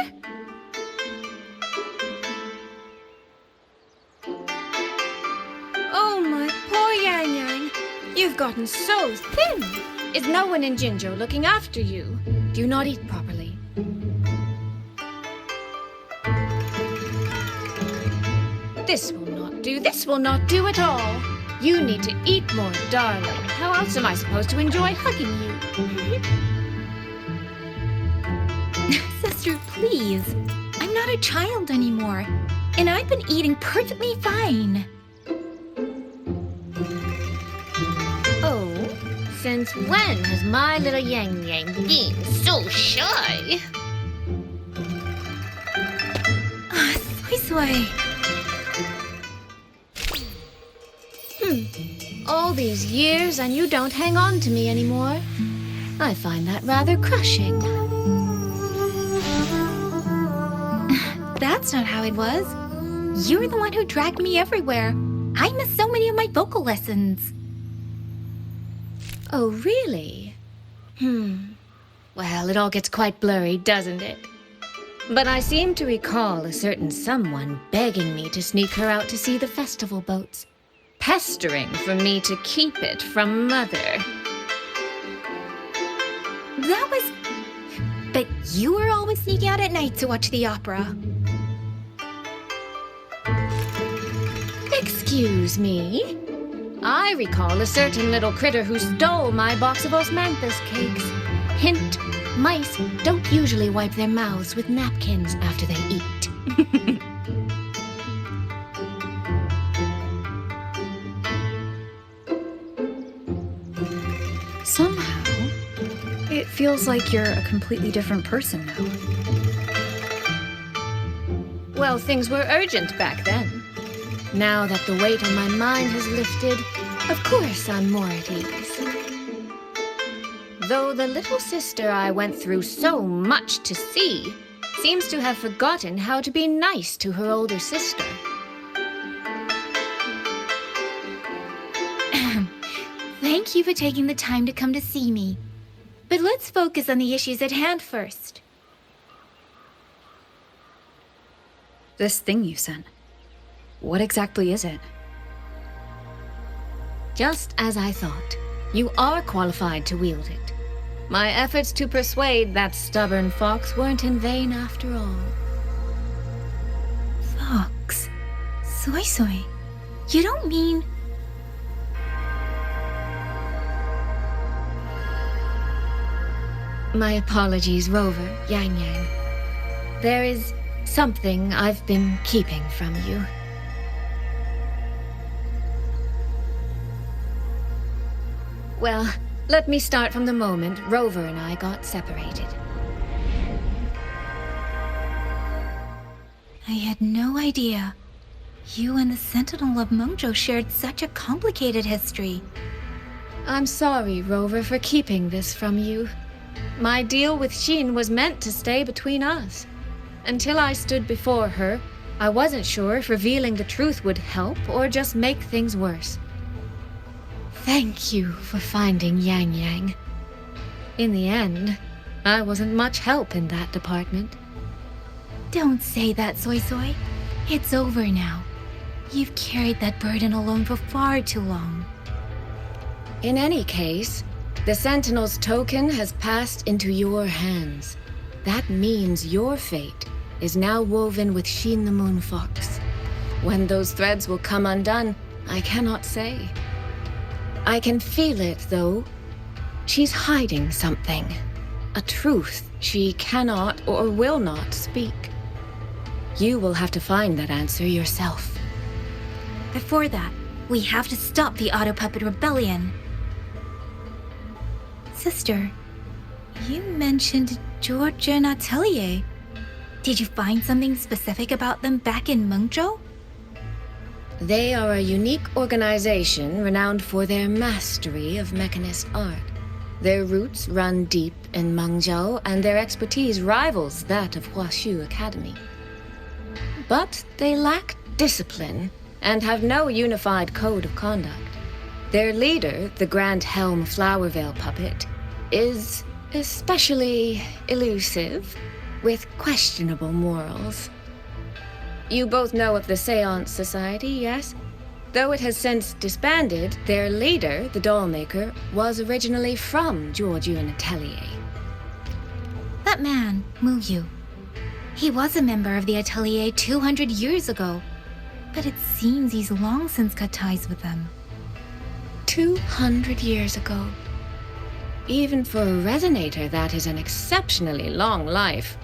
Oh, my poor Yang Yang. You've gotten so thin. Is no one in Jinzhou looking after you? Do you not eat properly? This will not do. This will not do at all. You need to eat more, darling. How else am I supposed to enjoy hugging you? Sister, please. I'm not a child anymore. And I've been eating perfectly fine. Oh, since when has my little Yang Yang been so shy? Soy Soy. All these years and you don't hang on to me anymore. I find that rather crushing. That's not how it was. You're the one who dragged me everywhere. I missed so many of my vocal lessons. Oh, really? Well, it all gets quite blurry, doesn't it? But I seem to recall a certain someone begging me to sneak her out to see the festival boats, pestering for me to keep it from Mother. That was... But you were always sneaking out at night to watch the opera. Excuse me? I recall a certain little critter who stole my box of osmanthus cakes. Hint, mice don't usually wipe their mouths with napkins after they eat. feels like you're a completely different person now. Well, things were urgent back then. Now that the weight on my mind has lifted, of course I'm more at ease. Though the little sister I went through so much to see seems to have forgotten how to be nice to her older sister. Thank you for taking the time to come to see me. But let's focus on the issues at hand first. This thing you sent. What exactly is it? Just as I thought, you are qualified to wield it. My efforts to persuade that stubborn fox weren't in vain after all. Fox? Soy Soy? You don't mean... My apologies, Rover, Yang Yang. There is something I've been keeping from you. Well, let me start from the moment Rover and I got separated. I had no idea. You and the Sentinel of Mengzhou shared such a complicated history. I'm sorry, Rover, for keeping this from you. My deal with Xin was meant to stay between us. Until I stood before her, I wasn't sure if revealing the truth would help or just make things worse. Thank you for finding Yang Yang. In the end, I wasn't much help in that department. Don't say that, Soy Soy. It's over now. You've carried that burden alone for far too long. In any case, the Sentinel's token has passed into your hands. That means your fate is now woven with Xin the Moon Fox. When those threads will come undone, I cannot say. I can feel it, though. She's hiding something. A truth she cannot or will not speak. You will have to find that answer yourself. Before that, we have to stop the Auto Puppet Rebellion. Sister, you mentioned Georgia and Atelier. Did you find something specific about them back in Mengzhou? They are a unique organization renowned for their mastery of mechanist art. Their roots run deep in Mengzhou, and their expertise rivals that of Huaxu Academy. But they lack discipline and have no unified code of conduct. Their leader, the Grand Helm Flowervale puppet, is especially elusive, with questionable morals. You both know of the Seance Society, yes? Though it has since disbanded, their leader, the Dollmaker, was originally from Georgian Atelier. That man, Mu Yu. He was a member of the Atelier 200 years ago, but it seems he's long since cut ties with them. 200 years ago. Even for a resonator, that is an exceptionally long life.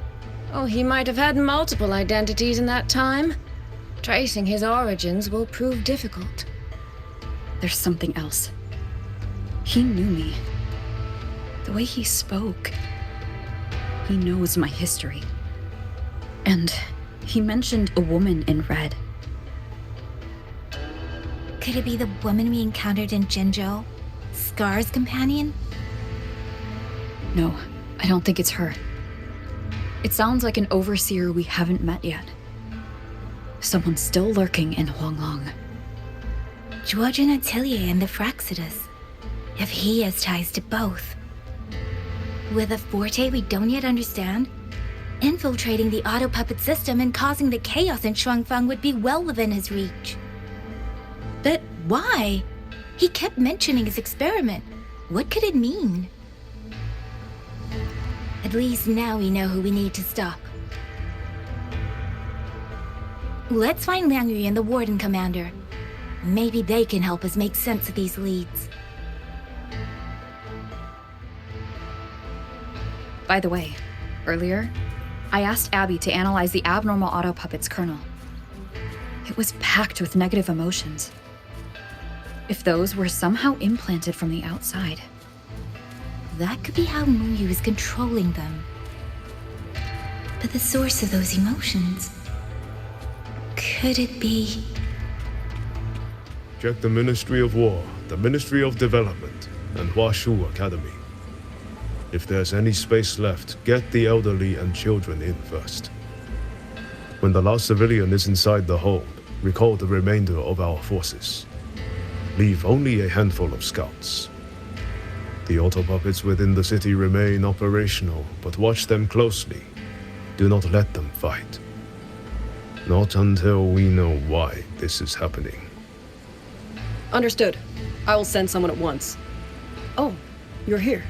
Oh, he might have had multiple identities in that time. Tracing his origins will prove difficult. There's something else. He knew me. The way he spoke. He knows my history. And he mentioned a woman in red. Could it be the woman we encountered in Jinzhou? Scar's companion? No, I don't think it's her. It sounds like an overseer we haven't met yet. Someone still lurking in Huanglong. Georgian Atelier and the Fraxidus. If he has ties to both. With a forte we don't yet understand, infiltrating the auto puppet system and causing the chaos in Xuanfang would be well within his reach. But why? He kept mentioning his experiment. What could it mean? At least now we know who we need to stop. Let's find Liang Yu and the Warden Commander. Maybe they can help us make sense of these leads. By the way, earlier, I asked Abby to analyze the abnormal auto puppet's kernel. It was packed with negative emotions. If those were somehow implanted from the outside, That could be how Muyu is controlling them. But the source of those emotions... Could it be... Check the Ministry of War, the Ministry of Development, and Huashu Academy. If there's any space left, get the elderly and children in first. When the last civilian is inside the hold, recall the remainder of our forces. Leave only a handful of scouts. The auto puppets within the city remain operational, but watch them closely. Do not let them fight. Not until we know why this is happening. Understood. I will send someone at once. Oh, you're here.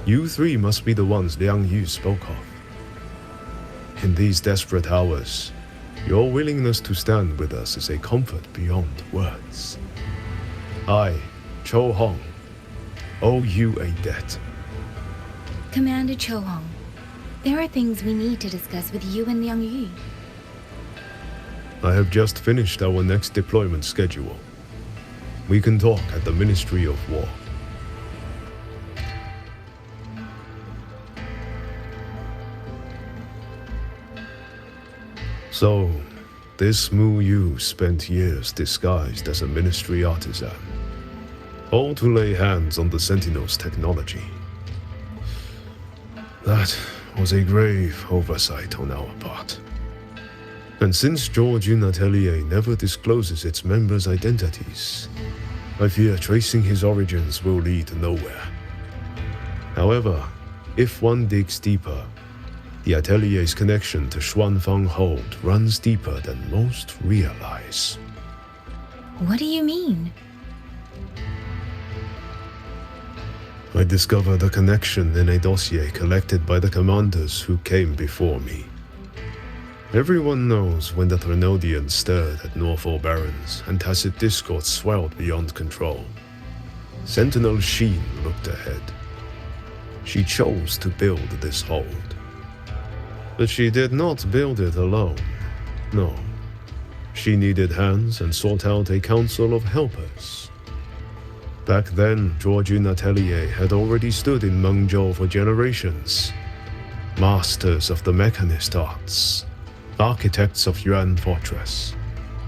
You three must be the ones Liang Yu spoke of. In these desperate hours, your willingness to stand with us is a comfort beyond words. I, Cho Hong, owe you a debt. Commander Cho Hong, there are things we need to discuss with you and Liang Yu. I have just finished our next deployment schedule. We can talk at the Ministry of War. So, this Mu Yu spent years disguised as a ministry artisan, all to lay hands on the Sentinel's technology. That was a grave oversight on our part. And since Georgian Atelier never discloses its members' identities, I fear tracing his origins will lead nowhere. However, if one digs deeper, the Atelier's connection to Xuanfang Hold runs deeper than most realize. What do you mean? I discovered a connection in a dossier collected by the commanders who came before me. Everyone knows when the Threnodians stirred at Norfolk Barrens and tacit discord swelled beyond control. Sentinel Sheen looked ahead. She chose to build this hold. But she did not build it alone. No. She needed hands and sought out a council of helpers. Back then, Georgian Atelier had already stood in Mengzhou for generations. Masters of the mechanist arts. Architects of Yuan Fortress.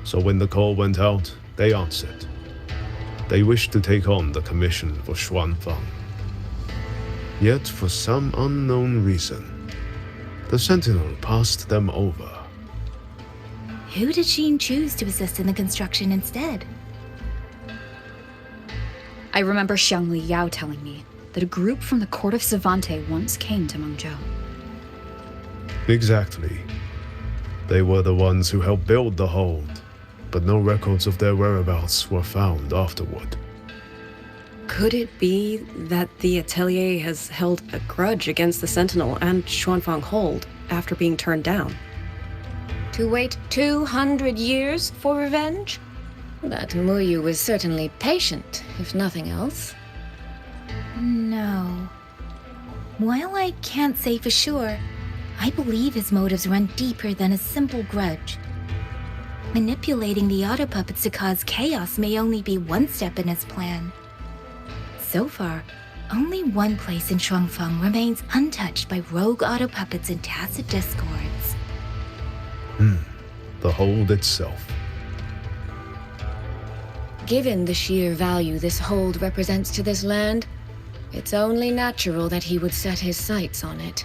So when the call went out, they answered. They wished to take on the commission for Xuanfang. Yet, for some unknown reason, the Sentinel passed them over. Who did Sheen choose to assist in the construction instead? I remember Xiangli Yao telling me that a group from the court of Savante once came to Mengzhou. Exactly. They were the ones who helped build the hold, but no records of their whereabouts were found afterward. Could it be that the Atelier has held a grudge against the Sentinel and Xuanfang Hold after being turned down? To wait 200 years for revenge? That Muyu was certainly patient, if nothing else. No. While I can't say for sure, I believe his motives run deeper than a simple grudge. Manipulating the auto puppets to cause chaos may only be one step in his plan. So far, only one place in Xuanfang remains untouched by rogue auto puppets and tacit discords. The hold itself. Given the sheer value this hold represents to this land, it's only natural that he would set his sights on it.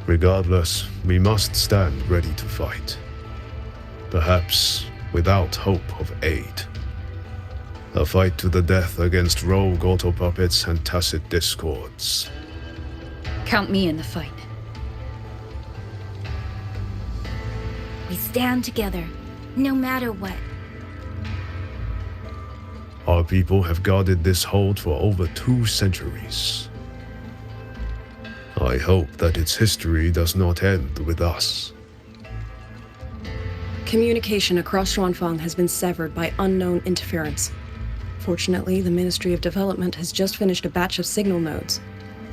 Regardless, we must stand ready to fight. Perhaps without hope of aid. A fight to the death against rogue auto puppets and tacit discords. Count me in the fight. We stand together, no matter what. Our people have guarded this hold for over 2 centuries. I hope that its history does not end with us. Communication across Xuanfang has been severed by unknown interference. Fortunately, the Ministry of Development has just finished a batch of signal nodes.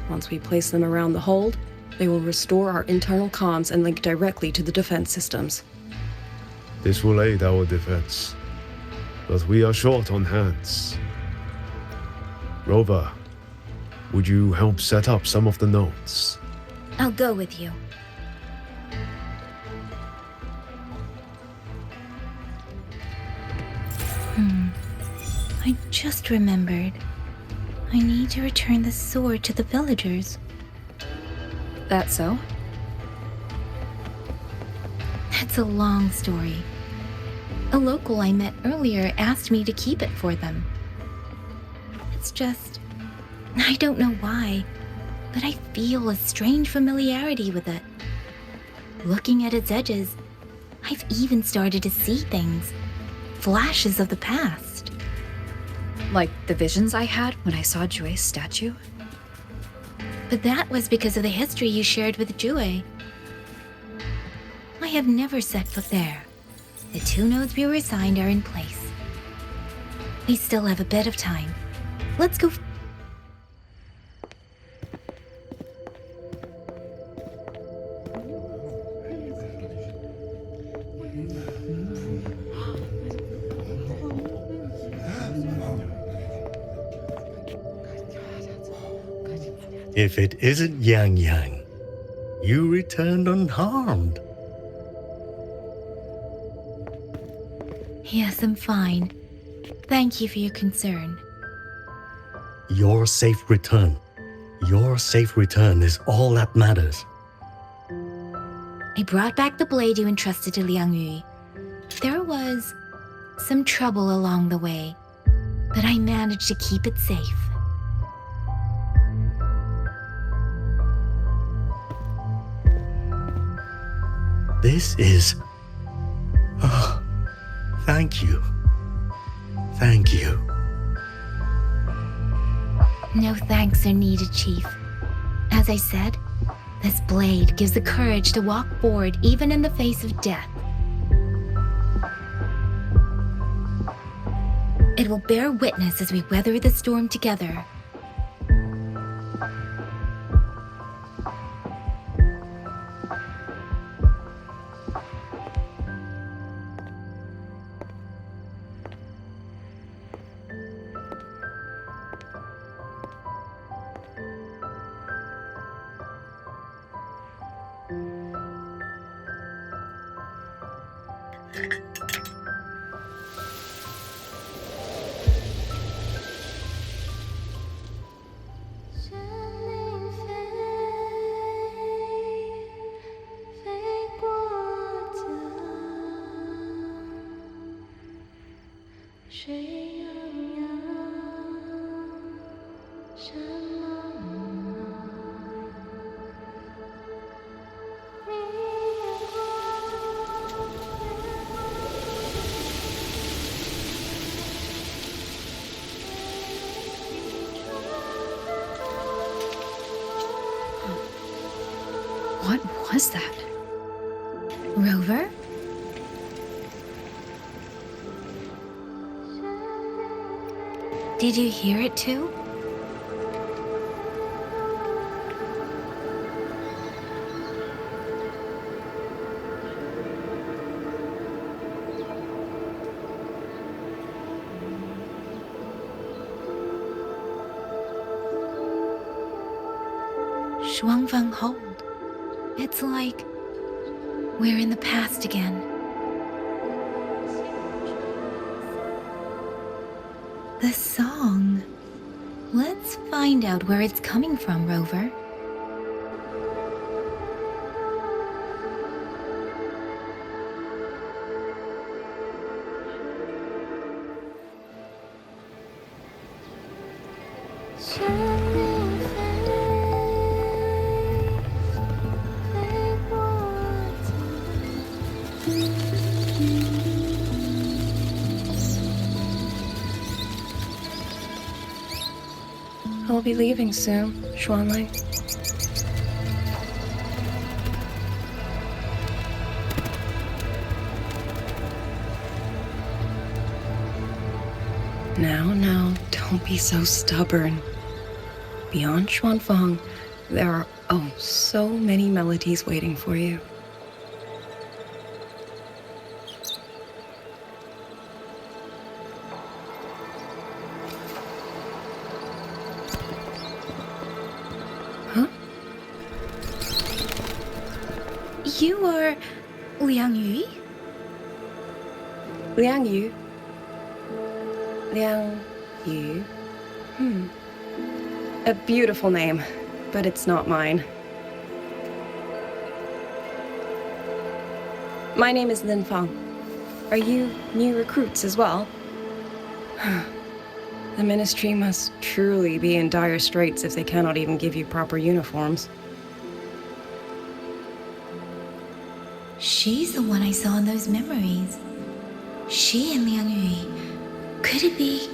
Once we place them around the hold, they will restore our internal comms and link directly to the defense systems. This will aid our defense, but we are short on hands. Rover, would you help set up some of the notes? I'll go with you. I just remembered. I need to return the sword to the villagers. That so? That's a long story. A local I met earlier asked me to keep it for them. It's just... I don't know why, but I feel a strange familiarity with it. Looking at its edges, I've even started to see things. Flashes of the past. Like the visions I had when I saw Jue's statue? But that was because of the history you shared with Jue. I have never set foot there. The 2 nodes we were assigned are in place. We still have a bit of time. Let's go. If it isn't Yang Yang, you returned unharmed. Yes, I'm fine. Thank you for your concern. Your safe return. Your safe return is all that matters. I brought back the blade you entrusted to Liang Yu. There was some trouble along the way, but I managed to keep it safe. This is... Oh, thank you. Thank you. No thanks are needed, Chief. As I said, this blade gives the courage to walk forward even in the face of death. It will bear witness as we weather the storm together. What was that? Rover? Did you hear it too? Xuanfang hold. It's like we're in the past again. The song. Let's find out where it's coming from, Rover. I'll be leaving soon, Xuanfang. Now, don't be so stubborn. Beyond Xuanfang, there are so many melodies waiting for you. You are Liang Yu? Liang Yu. Liang Yu. A beautiful name, but it's not mine. My name is Xuanfang. Are you new recruits as well? The Ministry must truly be in dire straits if they cannot even give you proper uniforms. She's the one I saw in those memories. She and Liang Yu. Could it be?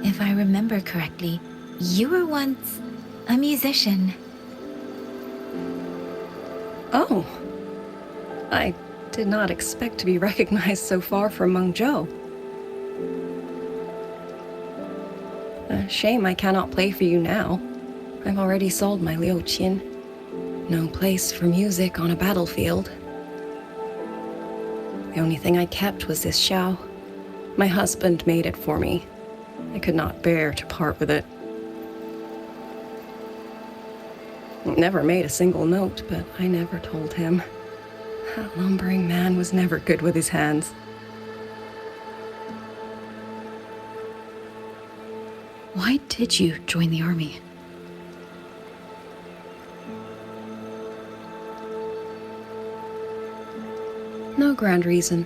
If I remember correctly, you were once a musician. Oh. I did not expect to be recognized so far from Mengzhou. A shame I cannot play for you now. I've already sold my liuqin. No place for music on a battlefield. The only thing I kept was this xiao. My husband made it for me. I could not bear to part with it. Never made a single note, but I never told him. That lumbering man was never good with his hands. Why did you join the army? No grand reason.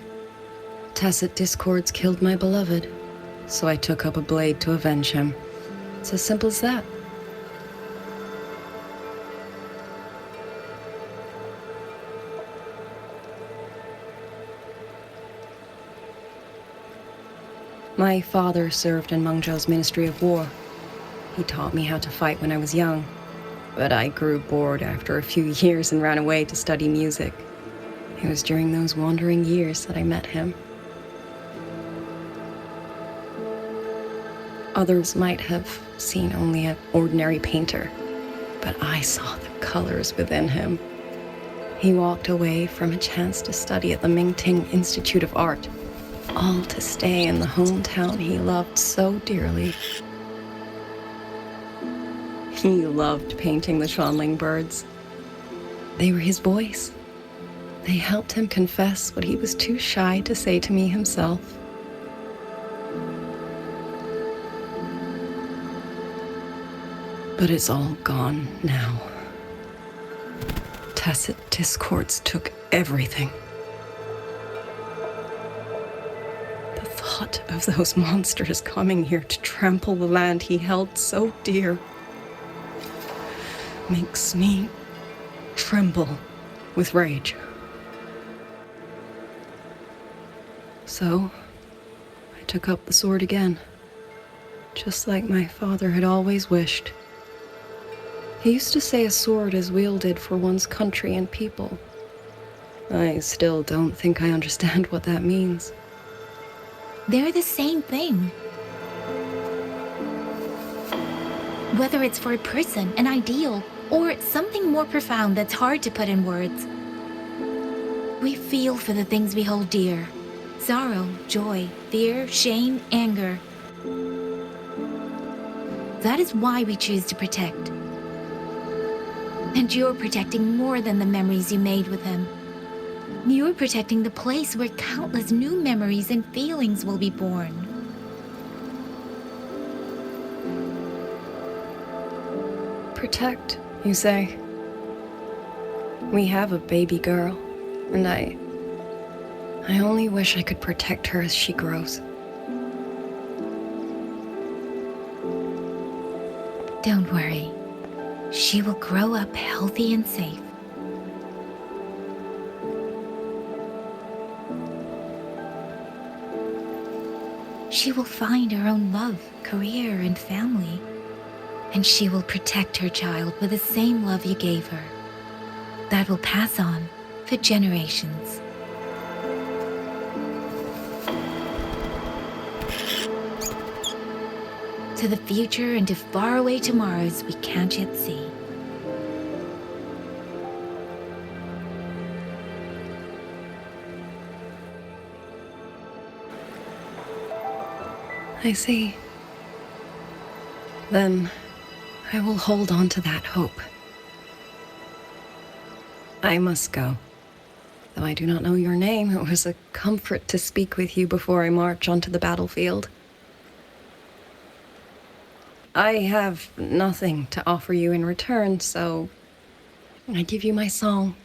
Tacit discords killed my beloved, so I took up a blade to avenge him. It's as simple as that. My father served in Mengzhou's Ministry of War. He taught me how to fight when I was young, but I grew bored after a few years and ran away to study music. It was during those wandering years that I met him. Others might have seen only an ordinary painter, but I saw the colors within him. He walked away from a chance to study at the Mingting Institute of Art, all to stay in the hometown he loved so dearly. He loved painting the Xuanling birds. They were his voice. They helped him confess what he was too shy to say to me himself. But it's all gone now. Tacit discords took everything. The thought of those monsters coming here to trample the land he held so dear makes me tremble with rage. So, I took up the sword again, just like my father had always wished. He used to say a sword is wielded for one's country and people. I still don't think I understand what that means. They're the same thing. Whether it's for a person, an ideal, or something more profound that's hard to put in words. We feel for the things we hold dear. Sorrow, joy, fear, shame, anger. That is why we choose to protect. And you're protecting more than the memories you made with him. You're protecting the place where countless new memories and feelings will be born. Protect, you say? We have a baby girl, and I only wish I could protect her as she grows. Don't worry. She will grow up healthy and safe. She will find her own love, career, and family. And she will protect her child with the same love you gave her. That will pass on for generations. To the future and to faraway tomorrows we can't yet see. I see. Then, I will hold on to that hope. I must go. Though I do not know your name, it was a comfort to speak with you before I march onto the battlefield. I have nothing to offer you in return, so I give you my song.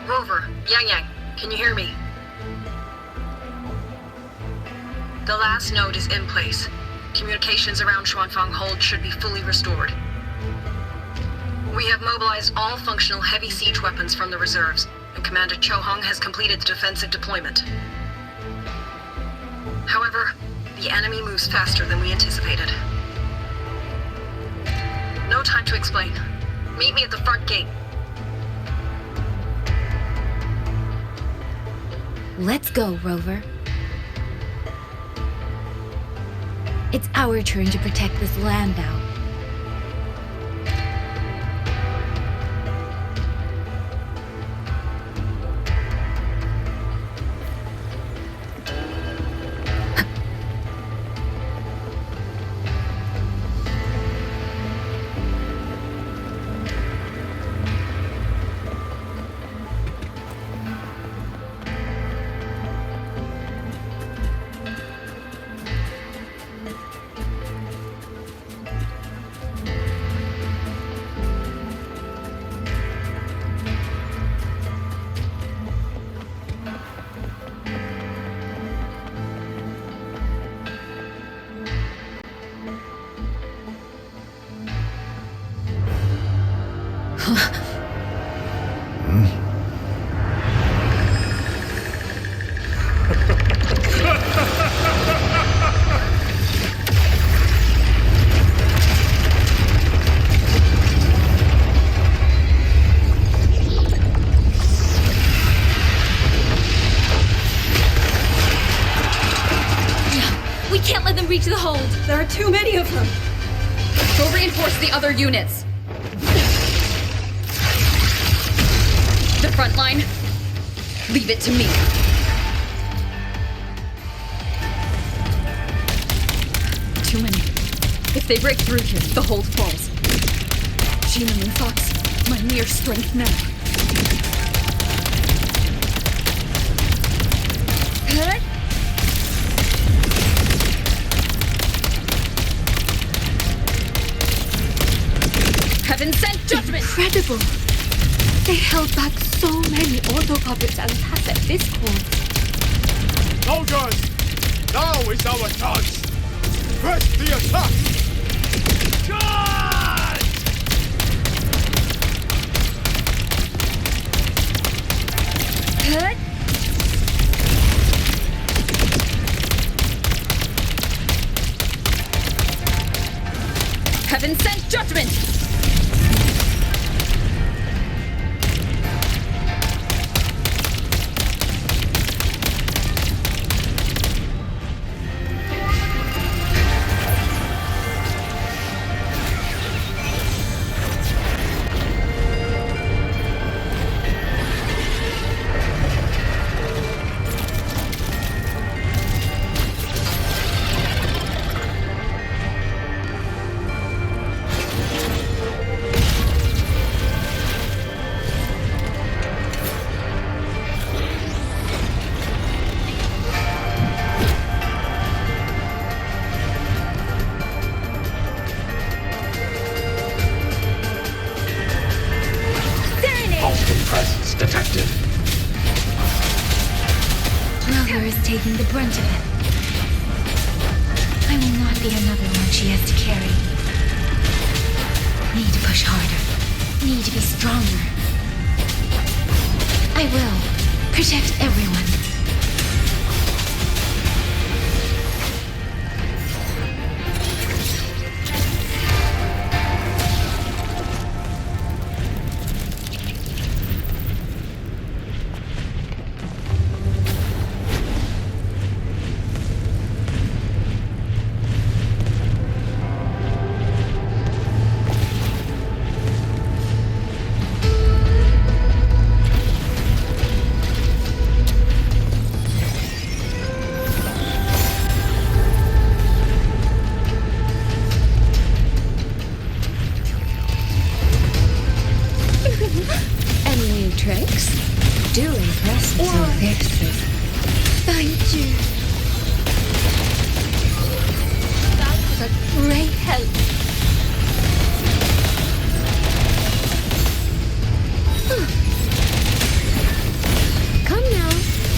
Rover, Yang, can you hear me? The last node is in place. Communications around Xuanfang hold should be fully restored. We have mobilized all functional heavy siege weapons from the reserves, and Commander Chohong has completed the defensive deployment. However, the enemy moves faster than we anticipated. No time to explain. Meet me at the front gate. Let's go, Rover. It's our turn to protect this land now. We can't let them reach the hold. There are too many of them. Go reinforce the other units. The front line, leave it to me. Too many. If they break through here, the hold falls. Gina Moon Fox, my mere strength now. Heaven sent judgment! Incredible! They held back so many auto puppets and passive discords. Soldiers! Now is our chance! Press the attack! Charge! Heaven sent judgment! Presence detected. Rover is taking the brunt of it. I will not be another one she has to carry. Need to push harder. Need to be stronger. I will protect everyone. Tricks? Do impress me. So fixes. Thank you. That was a great help. Come now.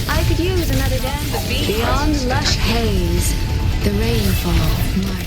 I could use another dance. Beyond lush haze, the rainfall march.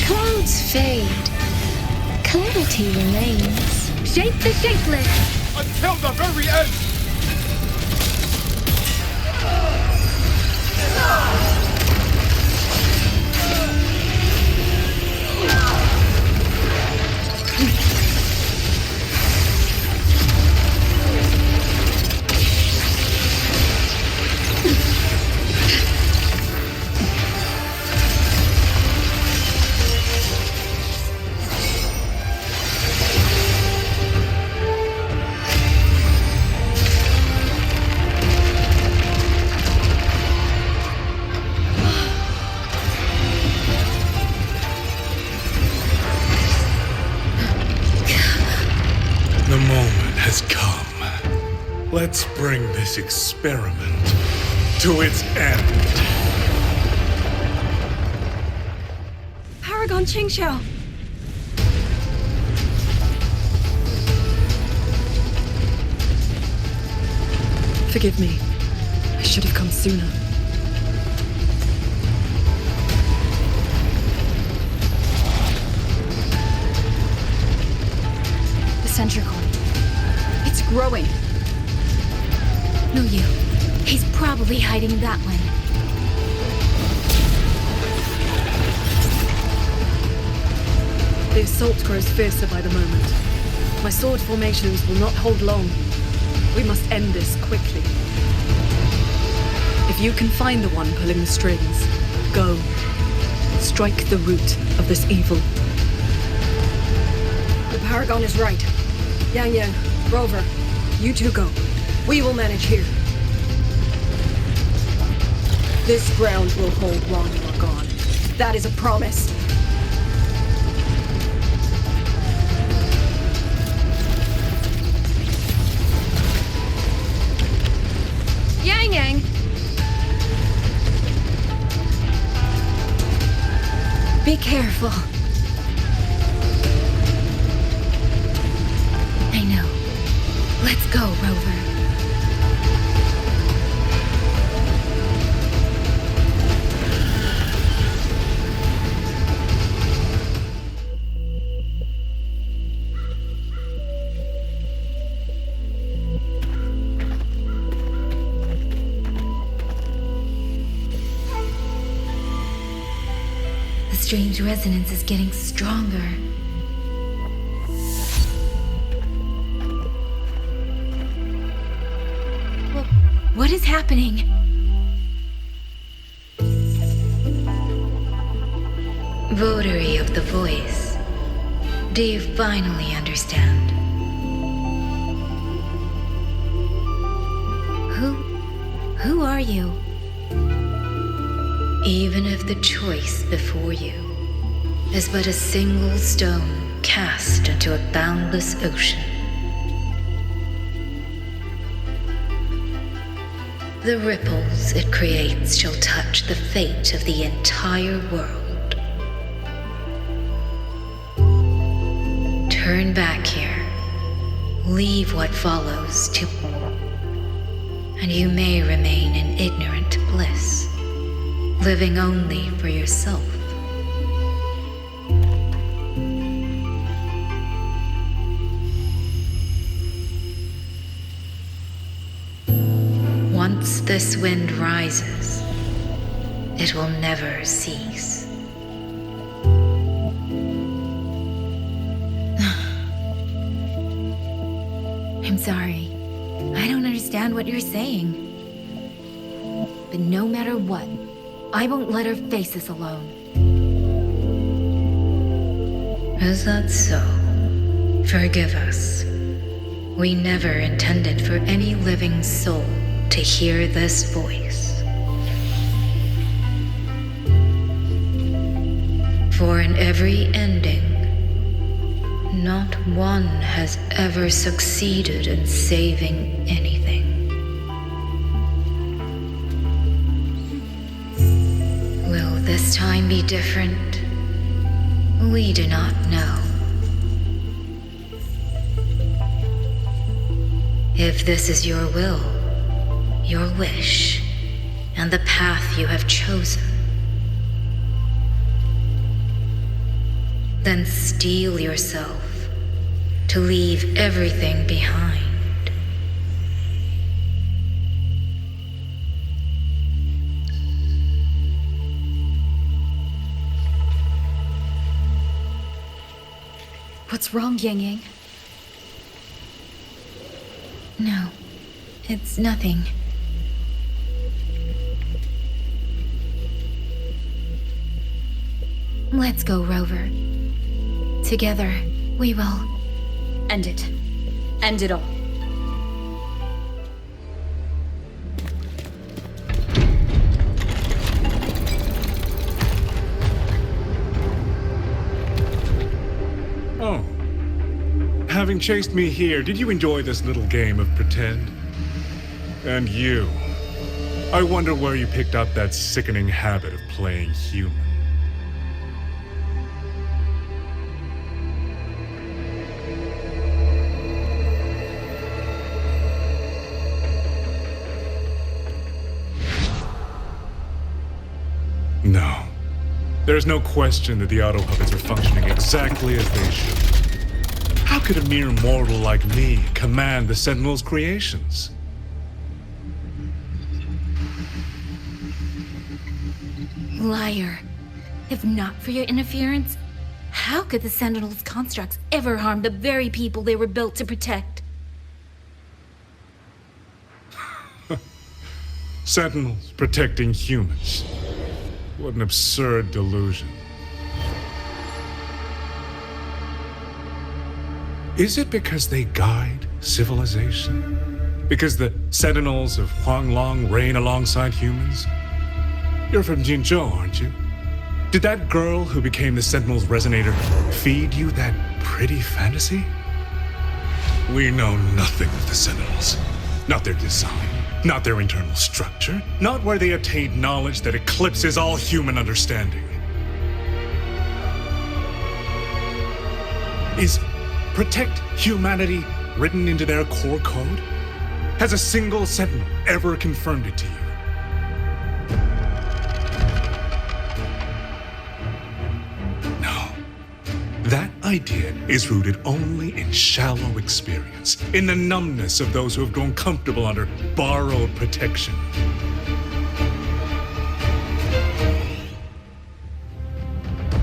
Clouds fade. Clarity remains. Shape the shapeless! Until the very end! The moment has come. Let's bring this experiment to its end. Paragon Qingxiao! Forgive me. I should have come sooner. Sentry core. It's growing. No, you. He's probably hiding that one. The assault grows fiercer by the moment. My sword formations will not hold long. We must end this quickly. If you can find the one pulling the strings, go. Strike the root of this evil. The Paragon is right. Yang Yang, Rover, you two go. We will manage here. This ground will hold while you are gone. That is a promise. Yang Yang! Be careful. I know. Let's go, Rover. The strange resonance is getting stronger. What is happening? Votary of the Voice, do you finally understand? Who are you? Even if the choice before you is but a single stone cast into a boundless ocean, the ripples it creates shall touch the fate of the entire world. Turn back here, leave what follows to, and you may remain in ignorant bliss, living only for yourself. Once this wind rises, it will never cease. I'm sorry. I don't understand what you're saying. But no matter what, I won't let her face this alone. Is that so? Forgive us. We never intended for any living soul to hear this voice. For in every ending, not one has ever succeeded in saving anything. Will this time be different? We do not know. If this is your will, your wish, and the path you have chosen, then steel yourself to leave everything behind. What's wrong, Yang Yang? No, it's nothing. Let's go, Rover. Together, we will end it. End it all. Oh. Having chased me here, did you enjoy this little game of pretend? And you. I wonder where you picked up that sickening habit of playing human. No. There's no question that the auto puppets are functioning exactly as they should. How could a mere mortal like me command the Sentinel's creations? Liar. If not for your interference, how could the Sentinel's constructs ever harm the very people they were built to protect? Sentinels protecting humans. What an absurd delusion. Is it because they guide civilization? Because the Sentinels of Huanglong reign alongside humans? You're from Jinzhou, aren't you? Did that girl who became the Sentinel's resonator feed you that pretty fantasy? We know nothing of the Sentinels. Not their design, not their internal structure, not where they obtained knowledge that eclipses all human understanding. Is protect humanity written into their core code? Has a single Sentinel ever confirmed it to you? That idea is rooted only in shallow experience, in the numbness of those who have grown comfortable under borrowed protection.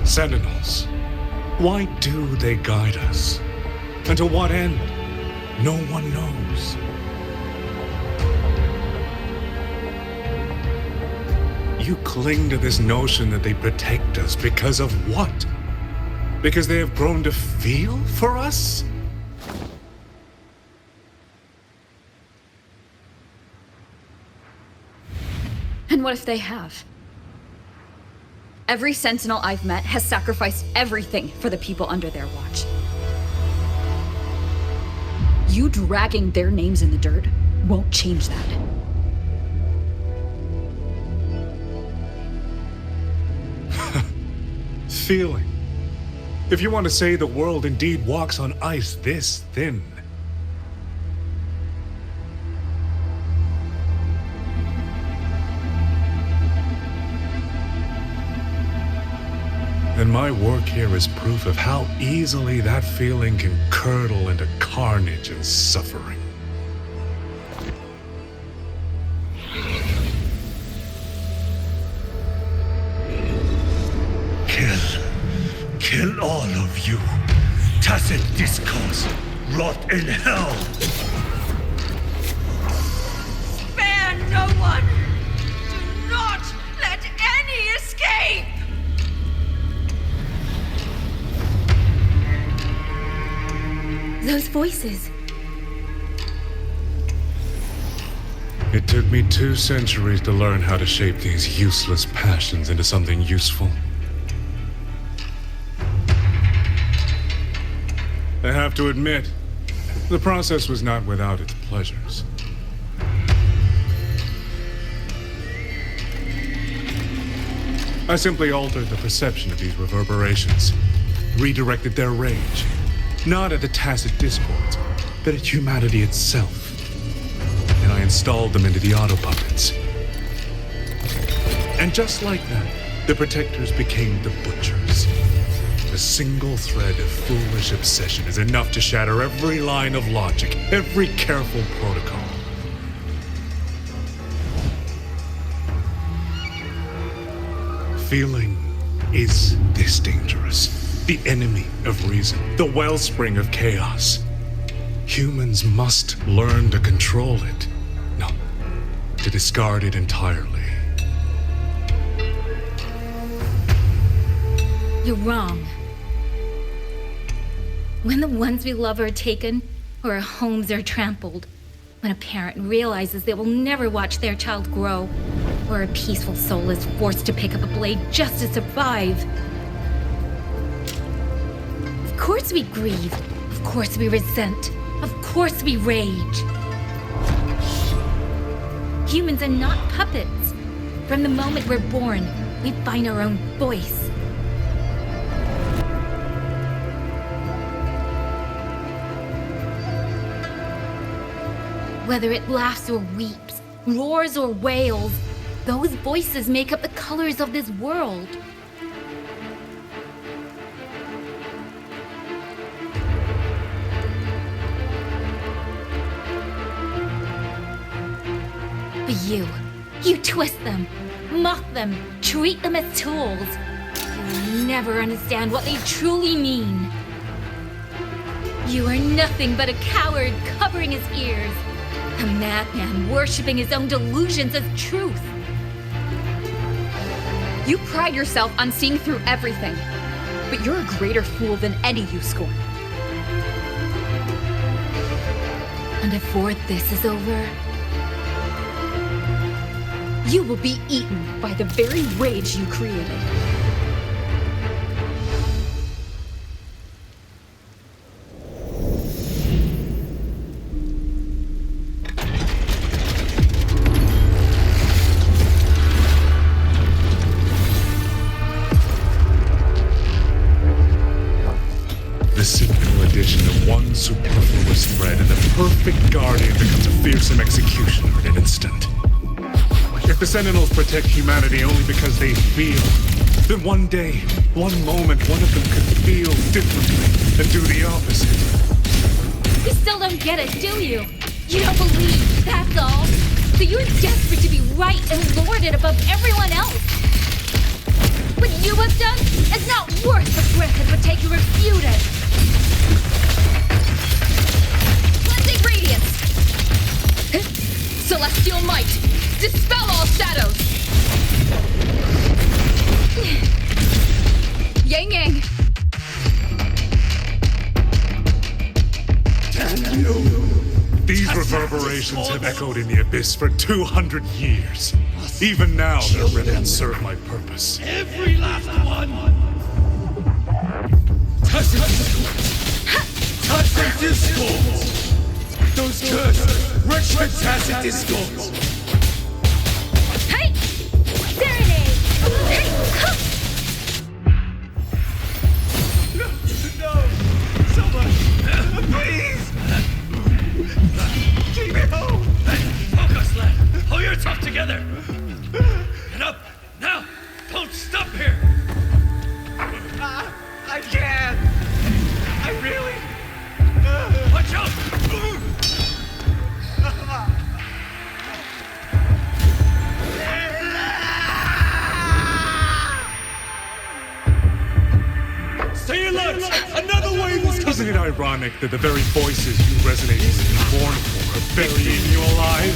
Sentinels, why do they guide us? And to what end? No one knows. You cling to this notion that they protect us because of what? Because they have grown to feel for us? And what if they have? Every Sentinel I've met has sacrificed everything for the people under their watch. You dragging their names in the dirt won't change that. Feeling. If you want to say the world indeed walks on ice this thin. And my work here is proof of how easily that feeling can curdle into carnage and suffering. Kill all of you. Tacit discourse. Rot in hell. Spare no one! Do not let any escape! Those voices. It took me 2 centuries to learn how to shape these useless passions into something useful. I have to admit, the process was not without its pleasures. I simply altered the perception of these reverberations, redirected their rage, not at the tacit discords, but at humanity itself. And I installed them into the auto-puppets. And just like that, the protectors became the butchers. A single thread of foolish obsession is enough to shatter every line of logic, every careful protocol. Feeling is this dangerous, the enemy of reason, the wellspring of chaos. Humans must learn to control it, no, to discard it entirely. You're wrong. When the ones we love are taken, or our homes are trampled, when a parent realizes they will never watch their child grow, or a peaceful soul is forced to pick up a blade just to survive. Of course we grieve, of course we resent, of course we rage. Humans are not puppets. From the moment we're born, we find our own voice. Whether it laughs or weeps, roars or wails, those voices make up the colors of this world. But you twist them, mock them, treat them as tools. You will never understand what they truly mean. You are nothing but a coward covering his ears. A madman worshipping his own delusions as truth. You pride yourself on seeing through everything, but you're a greater fool than any you scorn. And before this is over, you will be eaten by the very rage you created. One superfluous thread, and the perfect guardian becomes a fearsome executioner in an instant. If the Sentinels protect humanity only because they feel, then one day, one moment, one of them could feel differently and do the opposite. You still don't get it, do you? You don't believe, that's all. So you're desperate to be right and lord it above everyone else. What you have done is not worth the breath it would take to refute it. Radiance! Celestial might! Dispel all shadows! These reverberations have echoed in the abyss for 200 years. Even now, their remnants serve my purpose. Every last one! Tacit discords! Those cursed, wretched tacit discords! Hey! Serenade! Hey! Huh! No! Someone! Please! Keep me home! Focus, lad! Hold your tough together! Get up! Now! Don't stop here! I can't! I really... Watch out! Stay alert! Another wave is coming! Isn't it ironic that the very voices you resonate with and mourn for are burying you alive?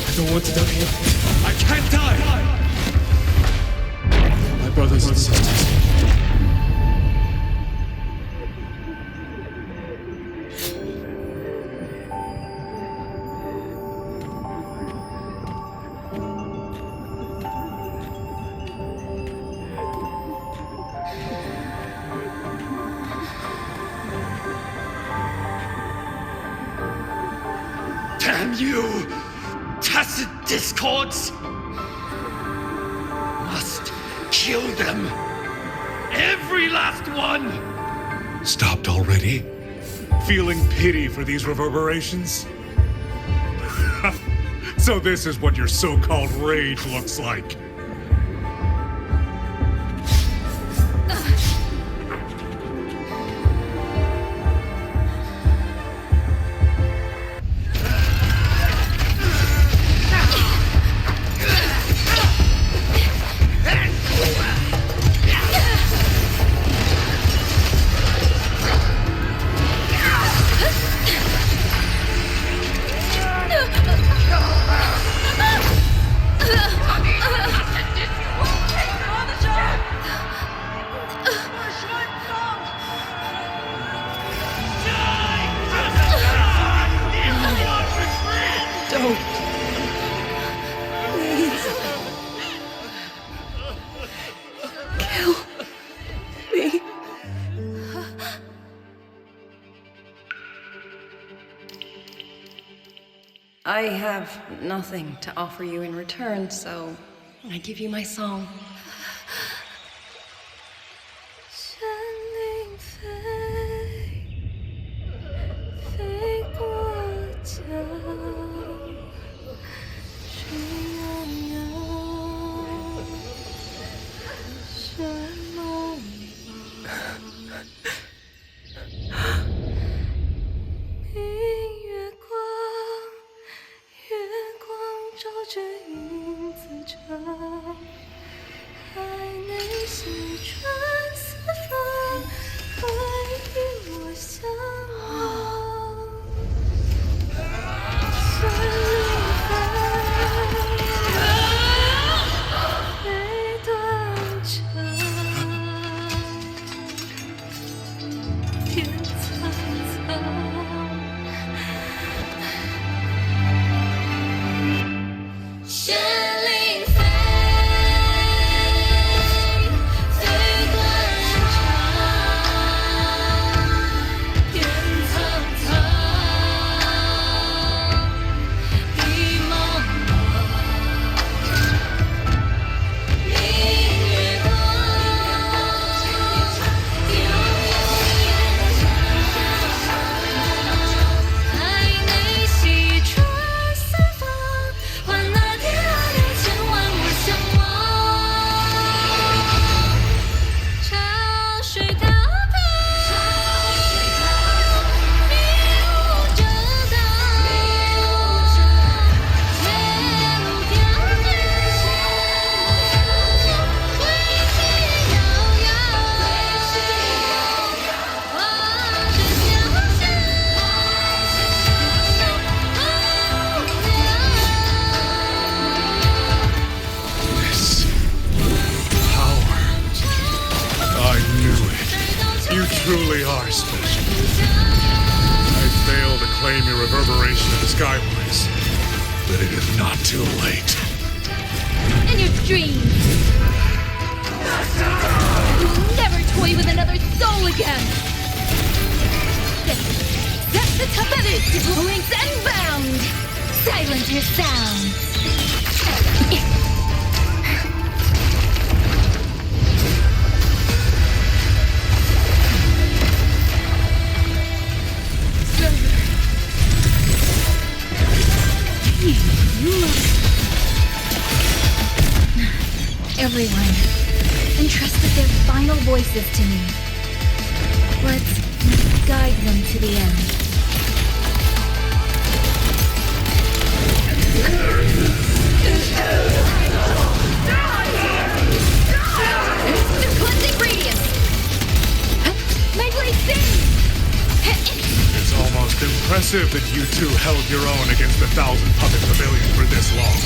I don't want to die here. I can't die! My brothers and sisters. Damn you! Tacit discords! Must kill them! Every last one! Stopped already? Feeling pity for these reverberations? So this is what your so-called rage looks like. I have nothing to offer you in return, so I give you my song. skywards, but it is not too late. In your dreams! You will never toy with another soul again! Set the top points and bound! Silence your sounds! Everyone entrusted their final voices to me. Let's guide them to the end. The cleansing radius! My blade sings! It's almost impressive that you two held your own against the 1,000 puppet pavilion for this long.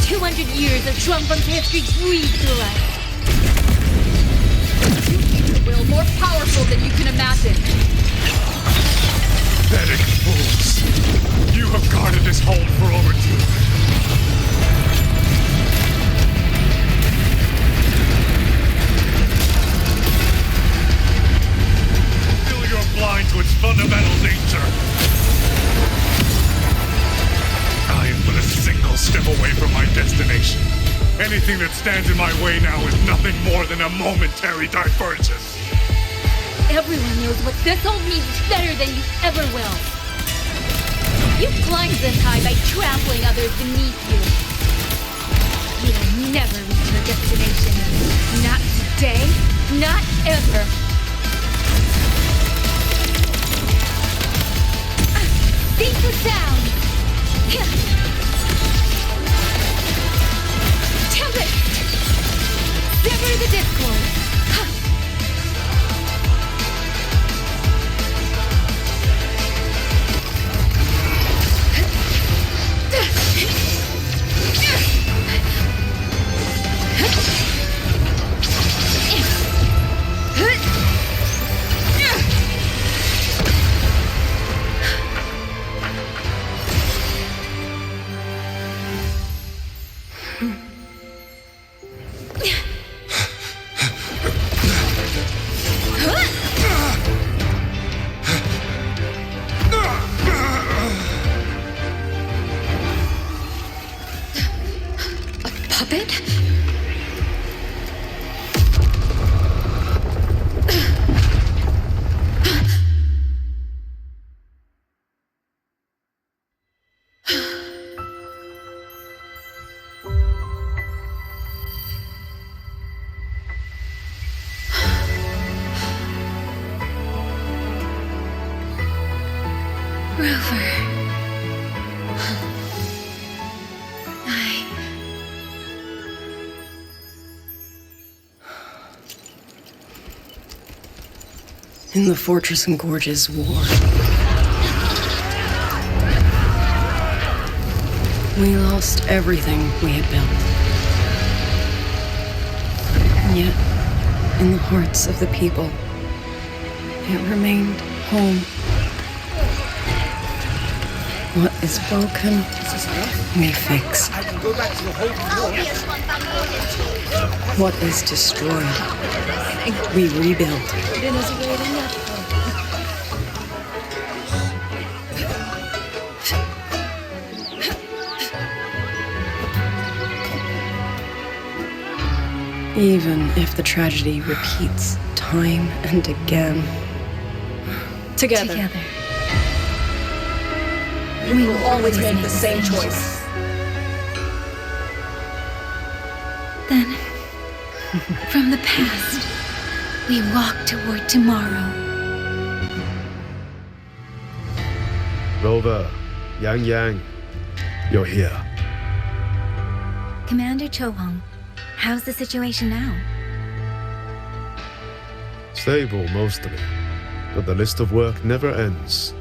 200 years of Xuanfang history breathed through us. You keep a will more powerful than you can imagine. Pathetic fools. You have guarded this hold for over 200. Still you're blind to its fundamental nature. I am but a single step away from my destination. Anything that stands in my way now is nothing more than a momentary diversion. Everyone knows what this hold means better than you ever will. You climbed this high by trampling others beneath you. You'll never reach your destination. Not today, not ever. Seek the sound. Tempest! Sever the discord. Puppet? In the Fortress and Gorges War, we lost everything we had built. And yet, in the hearts of the people, it remained home. What is broken, we fix. What is destroyed, we rebuild. Even if the tragedy repeats time and again. Together. We will always make the same choice. Then, from the past, we walk toward tomorrow. Rover, Yang, you're here. Commander Xuanfang, how's the situation now? Stable, mostly. But the list of work never ends.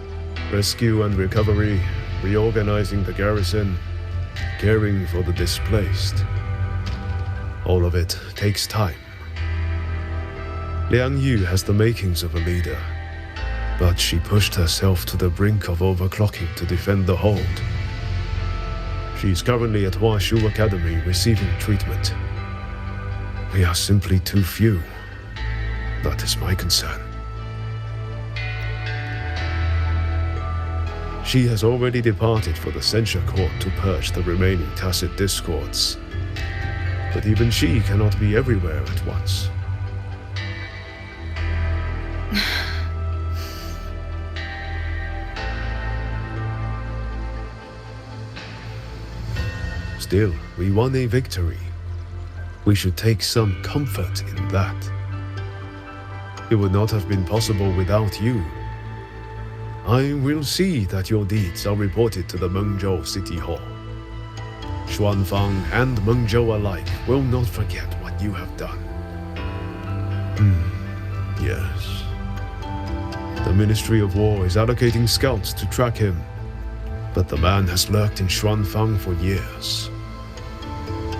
Rescue and recovery, reorganizing the garrison, caring for the displaced. All of it takes time. Liang Yu has the makings of a leader. But she pushed herself to the brink of overclocking to defend the hold. She's currently at Huashu Academy receiving treatment. We are simply too few. That is my concern. She has already departed for the censure court to purge the remaining tacit discords. But even she cannot be everywhere at once. Still, we won a victory. We should take some comfort in that. It would not have been possible without you. I will see that your deeds are reported to the Mengzhou City Hall. Xuanfang and Mengzhou alike will not forget what you have done. Yes. The Ministry of War is allocating scouts to track him, but the man has lurked in Xuanfang for years.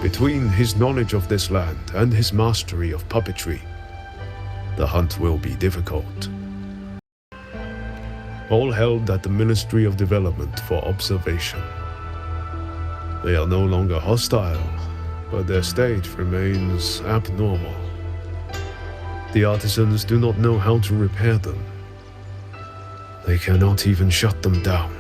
Between his knowledge of this land and his mastery of puppetry, the hunt will be difficult. All held at the Ministry of Development for observation. They are no longer hostile, but their state remains abnormal. The artisans do not know how to repair them. They cannot even shut them down.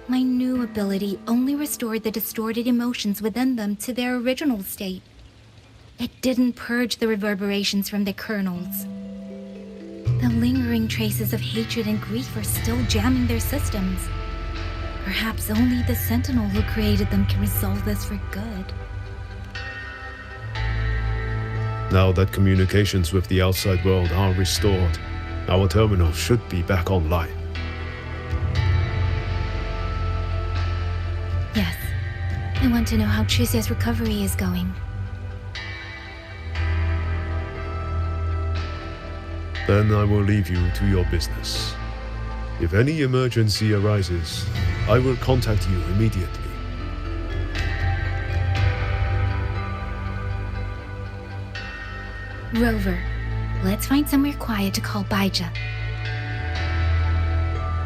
My new ability only restored the distorted emotions within them to their original state. It didn't purge the reverberations from the kernels. The lingering traces of hatred and grief are still jamming their systems. Perhaps only the Sentinel who created them can resolve this for good. Now that communications with the outside world are restored, our terminal should be back online. Yes. I want to know how Trixia's recovery is going. Then I will leave you to your business. If any emergency arises, I will contact you immediately. Rover, let's find somewhere quiet to call Baija.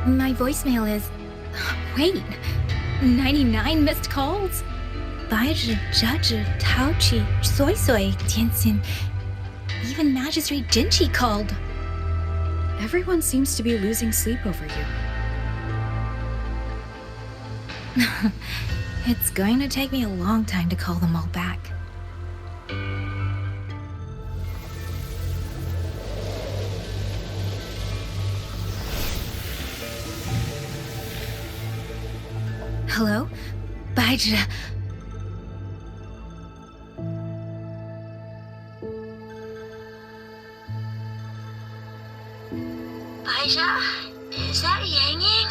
My voicemail is... Wait, 99 missed calls? Baija, Judge, Taochi, Soy Soy, Tianxin. Even Magistrate Jinchi called. Everyone seems to be losing sleep over you. It's going to take me a long time to call them all back. Hello? Baija. Baija? Is that Yang Yang?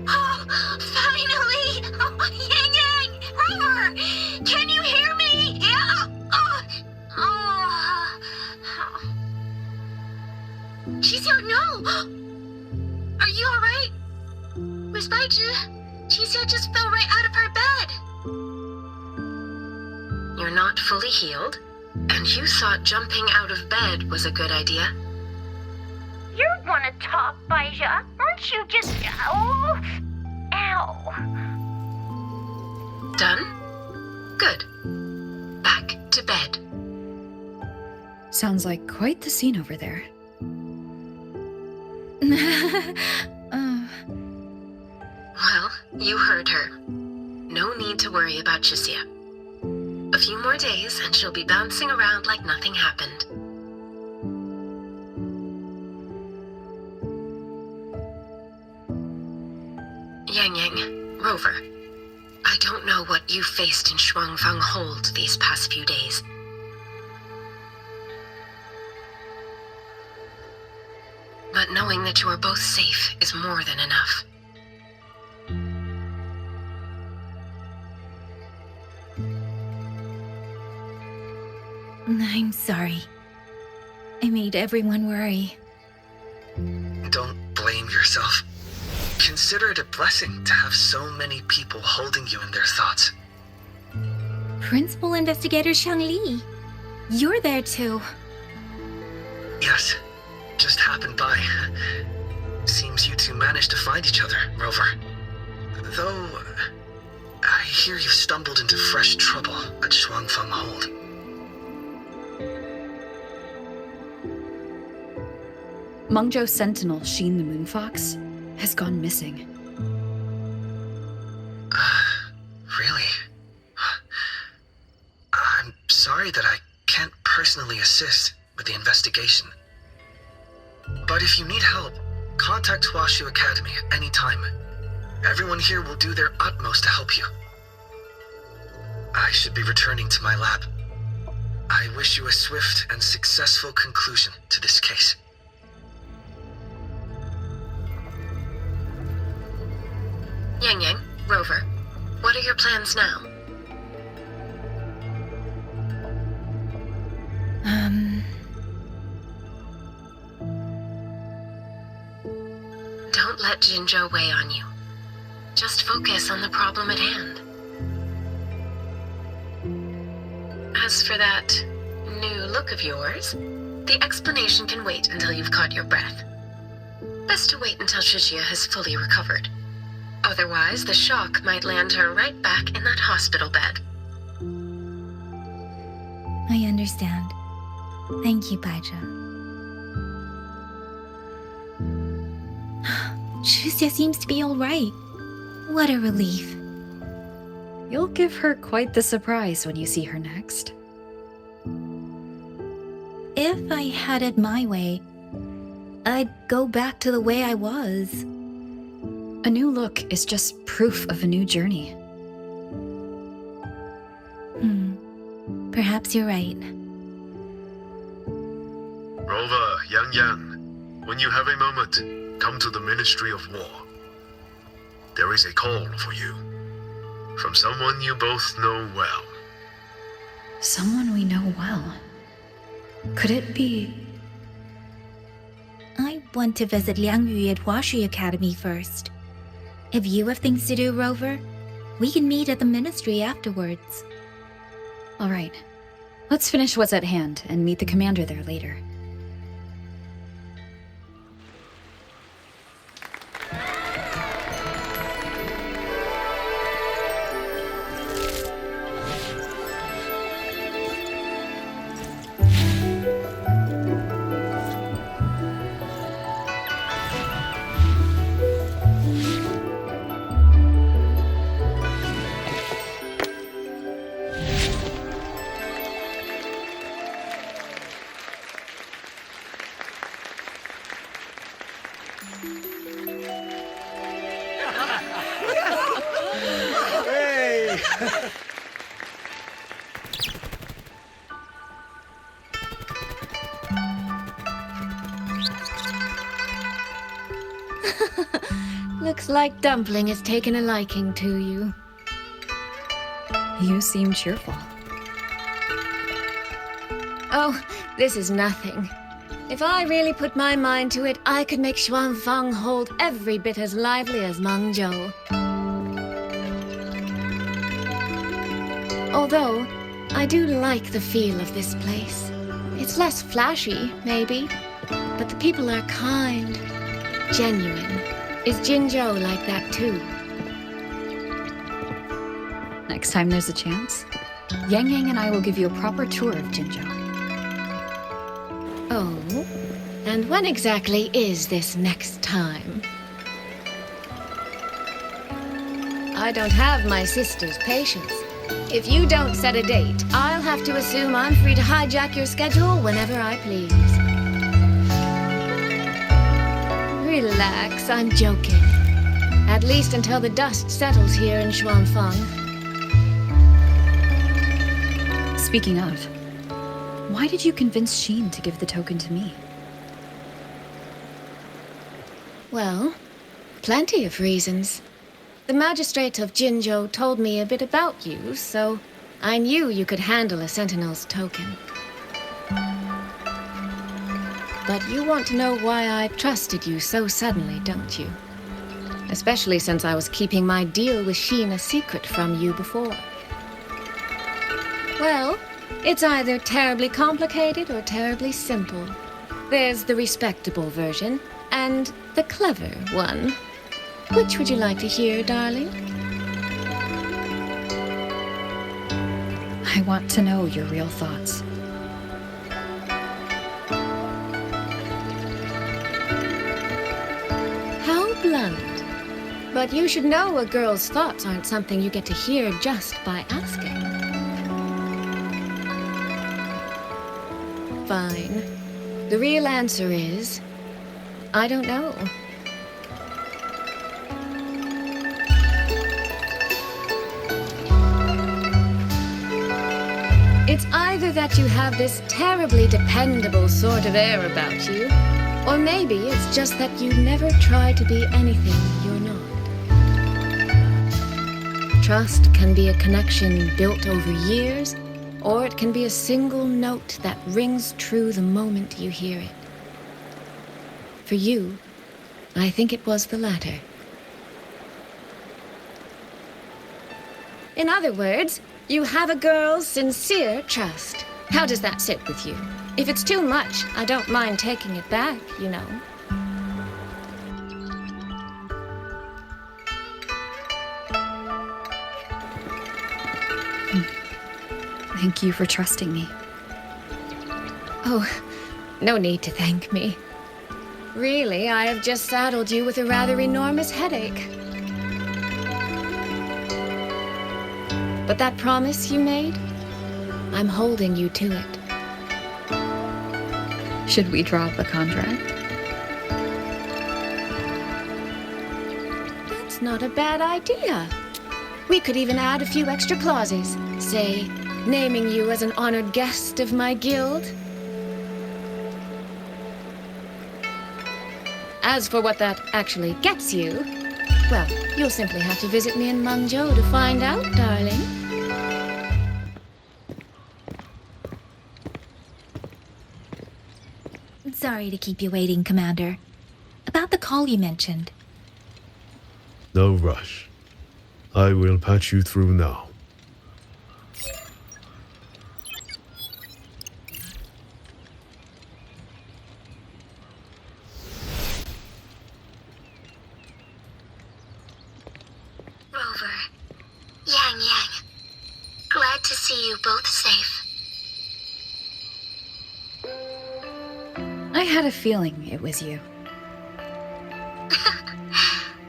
Oh, finally! Oh, Yang Yang! Rover! Can you hear me? Yeah! Qixia, no! Are you alright? Miss Baija, Qixia just fell right out of her bed. You're not fully healed, and you thought jumping out of bed was a good idea. You want to talk, Baija? Aren't you just... Oh... Ow. Done? Good. Back to bed. Sounds like quite the scene over there. Well, you heard her. No need to worry about Qixia. A few more days and she'll be bouncing around like nothing happened. Yang Yang, Rover, I don't know what you faced in Xuanfang Hold these past few days. But knowing that you are both safe is more than enough. I'm sorry. I made everyone worry. Don't blame yourself. Consider it a blessing to have so many people holding you in their thoughts. Principal Investigator Shang Li. You're there too. Yes, just happened by. Seems you two managed to find each other, Rover. Though, I hear you stumbled into fresh trouble at Xuanfang Hold. Mengzhou Sentinel Sheen the Moonfox has gone missing. Really? I'm sorry that I can't personally assist with the investigation. But if you need help, contact Huashu Academy at any time. Everyone here will do their utmost to help you. I should be returning to my lab. I wish you a swift and successful conclusion to this case. Yang Yang, Rover, what are your plans now? Don't let Jinzhou weigh on you. Just focus on the problem at hand. As for that new look of yours, the explanation can wait until you've caught your breath. Best to wait until Shijia has fully recovered. Otherwise, the shock might land her right back in that hospital bed. I understand. Thank you, Baizha. Shuzia seems to be all right. What a relief. You'll give her quite the surprise when you see her next. If I had it my way, I'd go back to the way I was. A new look is just proof of a new journey. Perhaps you're right. Rover, Yang Yang, when you have a moment, come to the Ministry of War. There is a call for you. From someone you both know well. Someone we know well. Could it be... I want to visit Liang Yu at Huashi Academy first. If you have things to do, Rover, we can meet at the Ministry afterwards. All right. Let's finish what's at hand and meet the commander there later. Hey! Looks like Dumpling has taken a liking to you. You seem cheerful. Oh, this is nothing. If I really put my mind to it, I could make Xuanfang Hold every bit as lively as Mengzhou. Although, I do like the feel of this place. It's less flashy, maybe, but the people are kind, genuine. Is Jinzhou like that too? Next time there's a chance, Yang Yang and I will give you a proper tour of Jinzhou. Oh? And when exactly is this next time? I don't have my sister's patience. If you don't set a date, I'll have to assume I'm free to hijack your schedule whenever I please. Relax, I'm joking. At least until the dust settles here in Xuanfang. Speaking of, why did you convince Sheen to give the token to me? Well, plenty of reasons. The magistrate of Jinzhou told me a bit about you, so I knew you could handle a Sentinel's token. But you want to know why I trusted you so suddenly, don't you? Especially since I was keeping my deal with Sheen a secret from you before. Well, It's either terribly complicated or terribly simple. There's the respectable version and the clever one. Which would you like to hear, darling? I want to know your real thoughts. How blunt. But you should know a girl's thoughts aren't something you get to hear just by asking. Fine. The real answer is, I don't know. It's either that you have this terribly dependable sort of air about you, or maybe it's just that you never try to be anything you're not. Trust can be a connection built over years, or it can be a single note that rings true the moment you hear it. For you, I think it was the latter. In other words, you have a girl's sincere trust. How does that sit with you? If it's too much, I don't mind taking it back, you know. Thank you for trusting me. Oh, no need to thank me. Really, I have just saddled you with a rather enormous headache. But that promise you made, I'm holding you to it. Should we drop the contract? That's not a bad idea. We could even add a few extra clauses. Say, naming you as an honored guest of my guild. As for what that actually gets you, well, you'll simply have to visit me in Mengzhou to find out, darling. Sorry to keep you waiting, Commander. About the call you mentioned. No rush. I will patch you through now. Rover, Yang Yang, glad to see you both safe. I had a feeling it was you.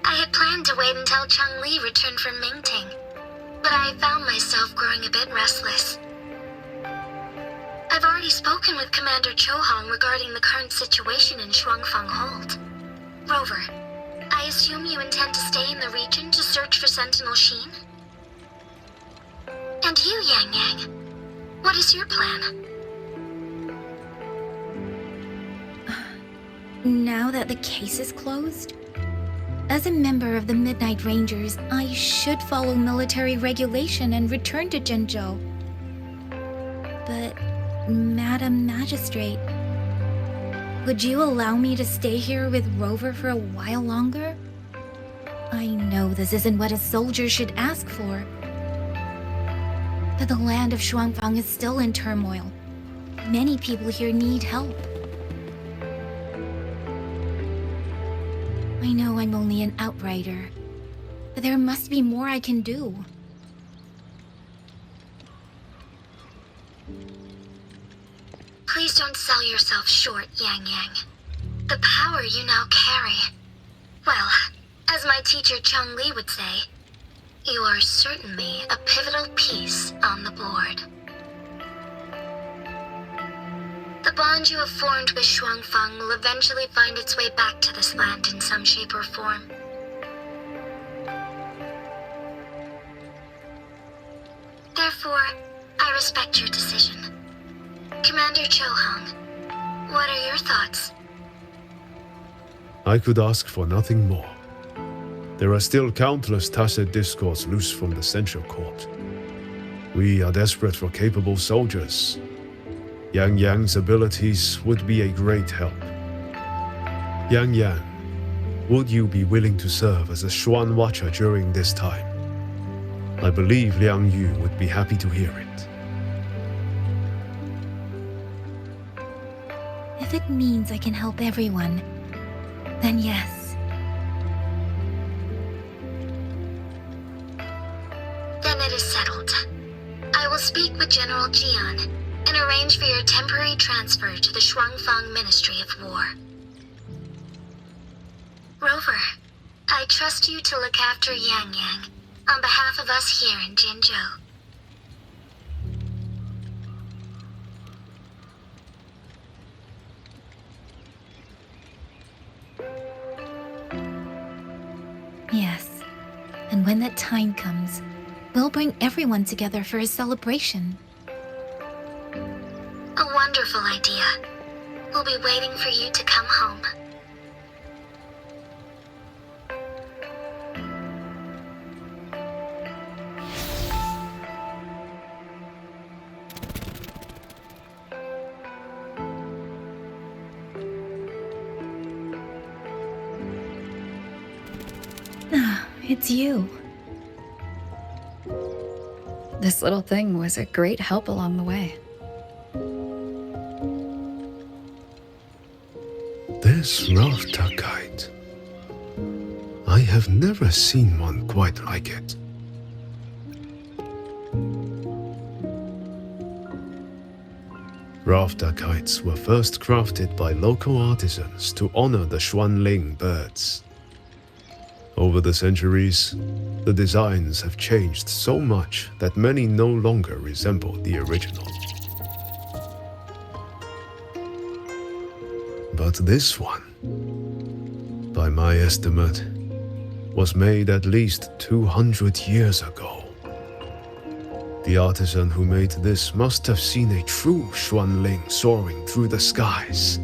I had planned to wait until Changli returned from Mingting, but I found myself growing a bit restless. I've already spoken with Commander Chohong regarding the current situation in Xuanfang Hold. Rover, I assume you intend to stay in the region to search for Sentinel Sheen? And you, Yang Yang, what is your plan? Now that the case is closed, as a member of the Midnight Rangers, I should follow military regulation and return to Zhenzhou. But, Madam Magistrate, would you allow me to stay here with Rover for a while longer? I know this isn't what a soldier should ask for, but the land of Xuanfang is still in turmoil. Many people here need help. I know I'm only an outrider, but there must be more I can do. Please don't sell yourself short, Yang Yang. The power you now carry. Well, as my teacher Changli would say, you are certainly a pivotal piece on the board. The bond you have formed with Xuanfang will eventually find its way back to this land in some shape or form. Therefore, I respect your decision. Commander Chohong, what are your thoughts? I could ask for nothing more. There are still countless tacit discords loose from the Central Court. We are desperate for capable soldiers. Yang Yang's abilities would be a great help. Yang Yang, would you be willing to serve as a Xuan Watcher during this time? I believe Liang Yu would be happy to hear it. If it means I can help everyone, then yes. Then it is settled. I will speak with General Jian and arrange for your temporary transfer to the Xuanfang Ministry of War. Rover, I trust you to look after Yang Yang on behalf of us here in Jinzhou. Yes. And when that time comes, we'll bring everyone together for a celebration. A wonderful idea. We'll be waiting for you to come home. Ah, it's you. This little thing was a great help along the way. This rafter kite. I have never seen one quite like it. Rafter kites were first crafted by local artisans to honor the Xuanling birds. Over the centuries, the designs have changed so much that many no longer resemble the original. But this one, by my estimate, was made at least 200 years ago. The artisan who made this must have seen a true Xuanling soaring through the skies.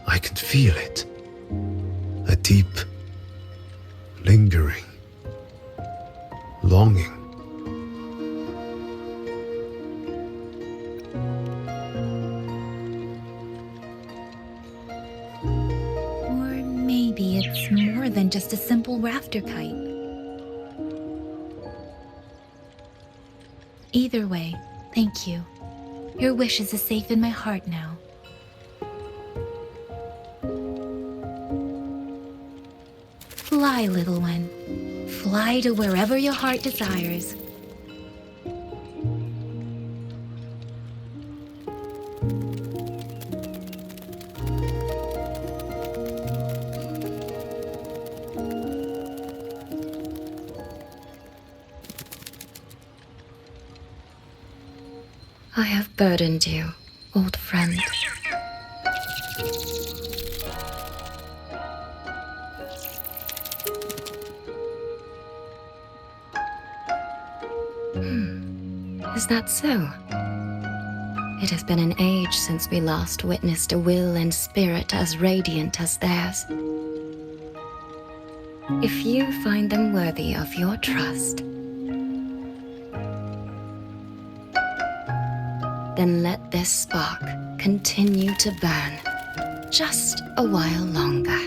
I can feel it. A deep, lingering longing. Or maybe it's more than just a simple rafter kite. Either way, thank you. Your wishes are safe in my heart now. Fly, little one. Fly to wherever your heart desires. I have burdened you, old friend. Is that so? It has been an age since we last witnessed a will and spirit as radiant as theirs. If you find them worthy of your trust, then let this spark continue to burn just a while longer.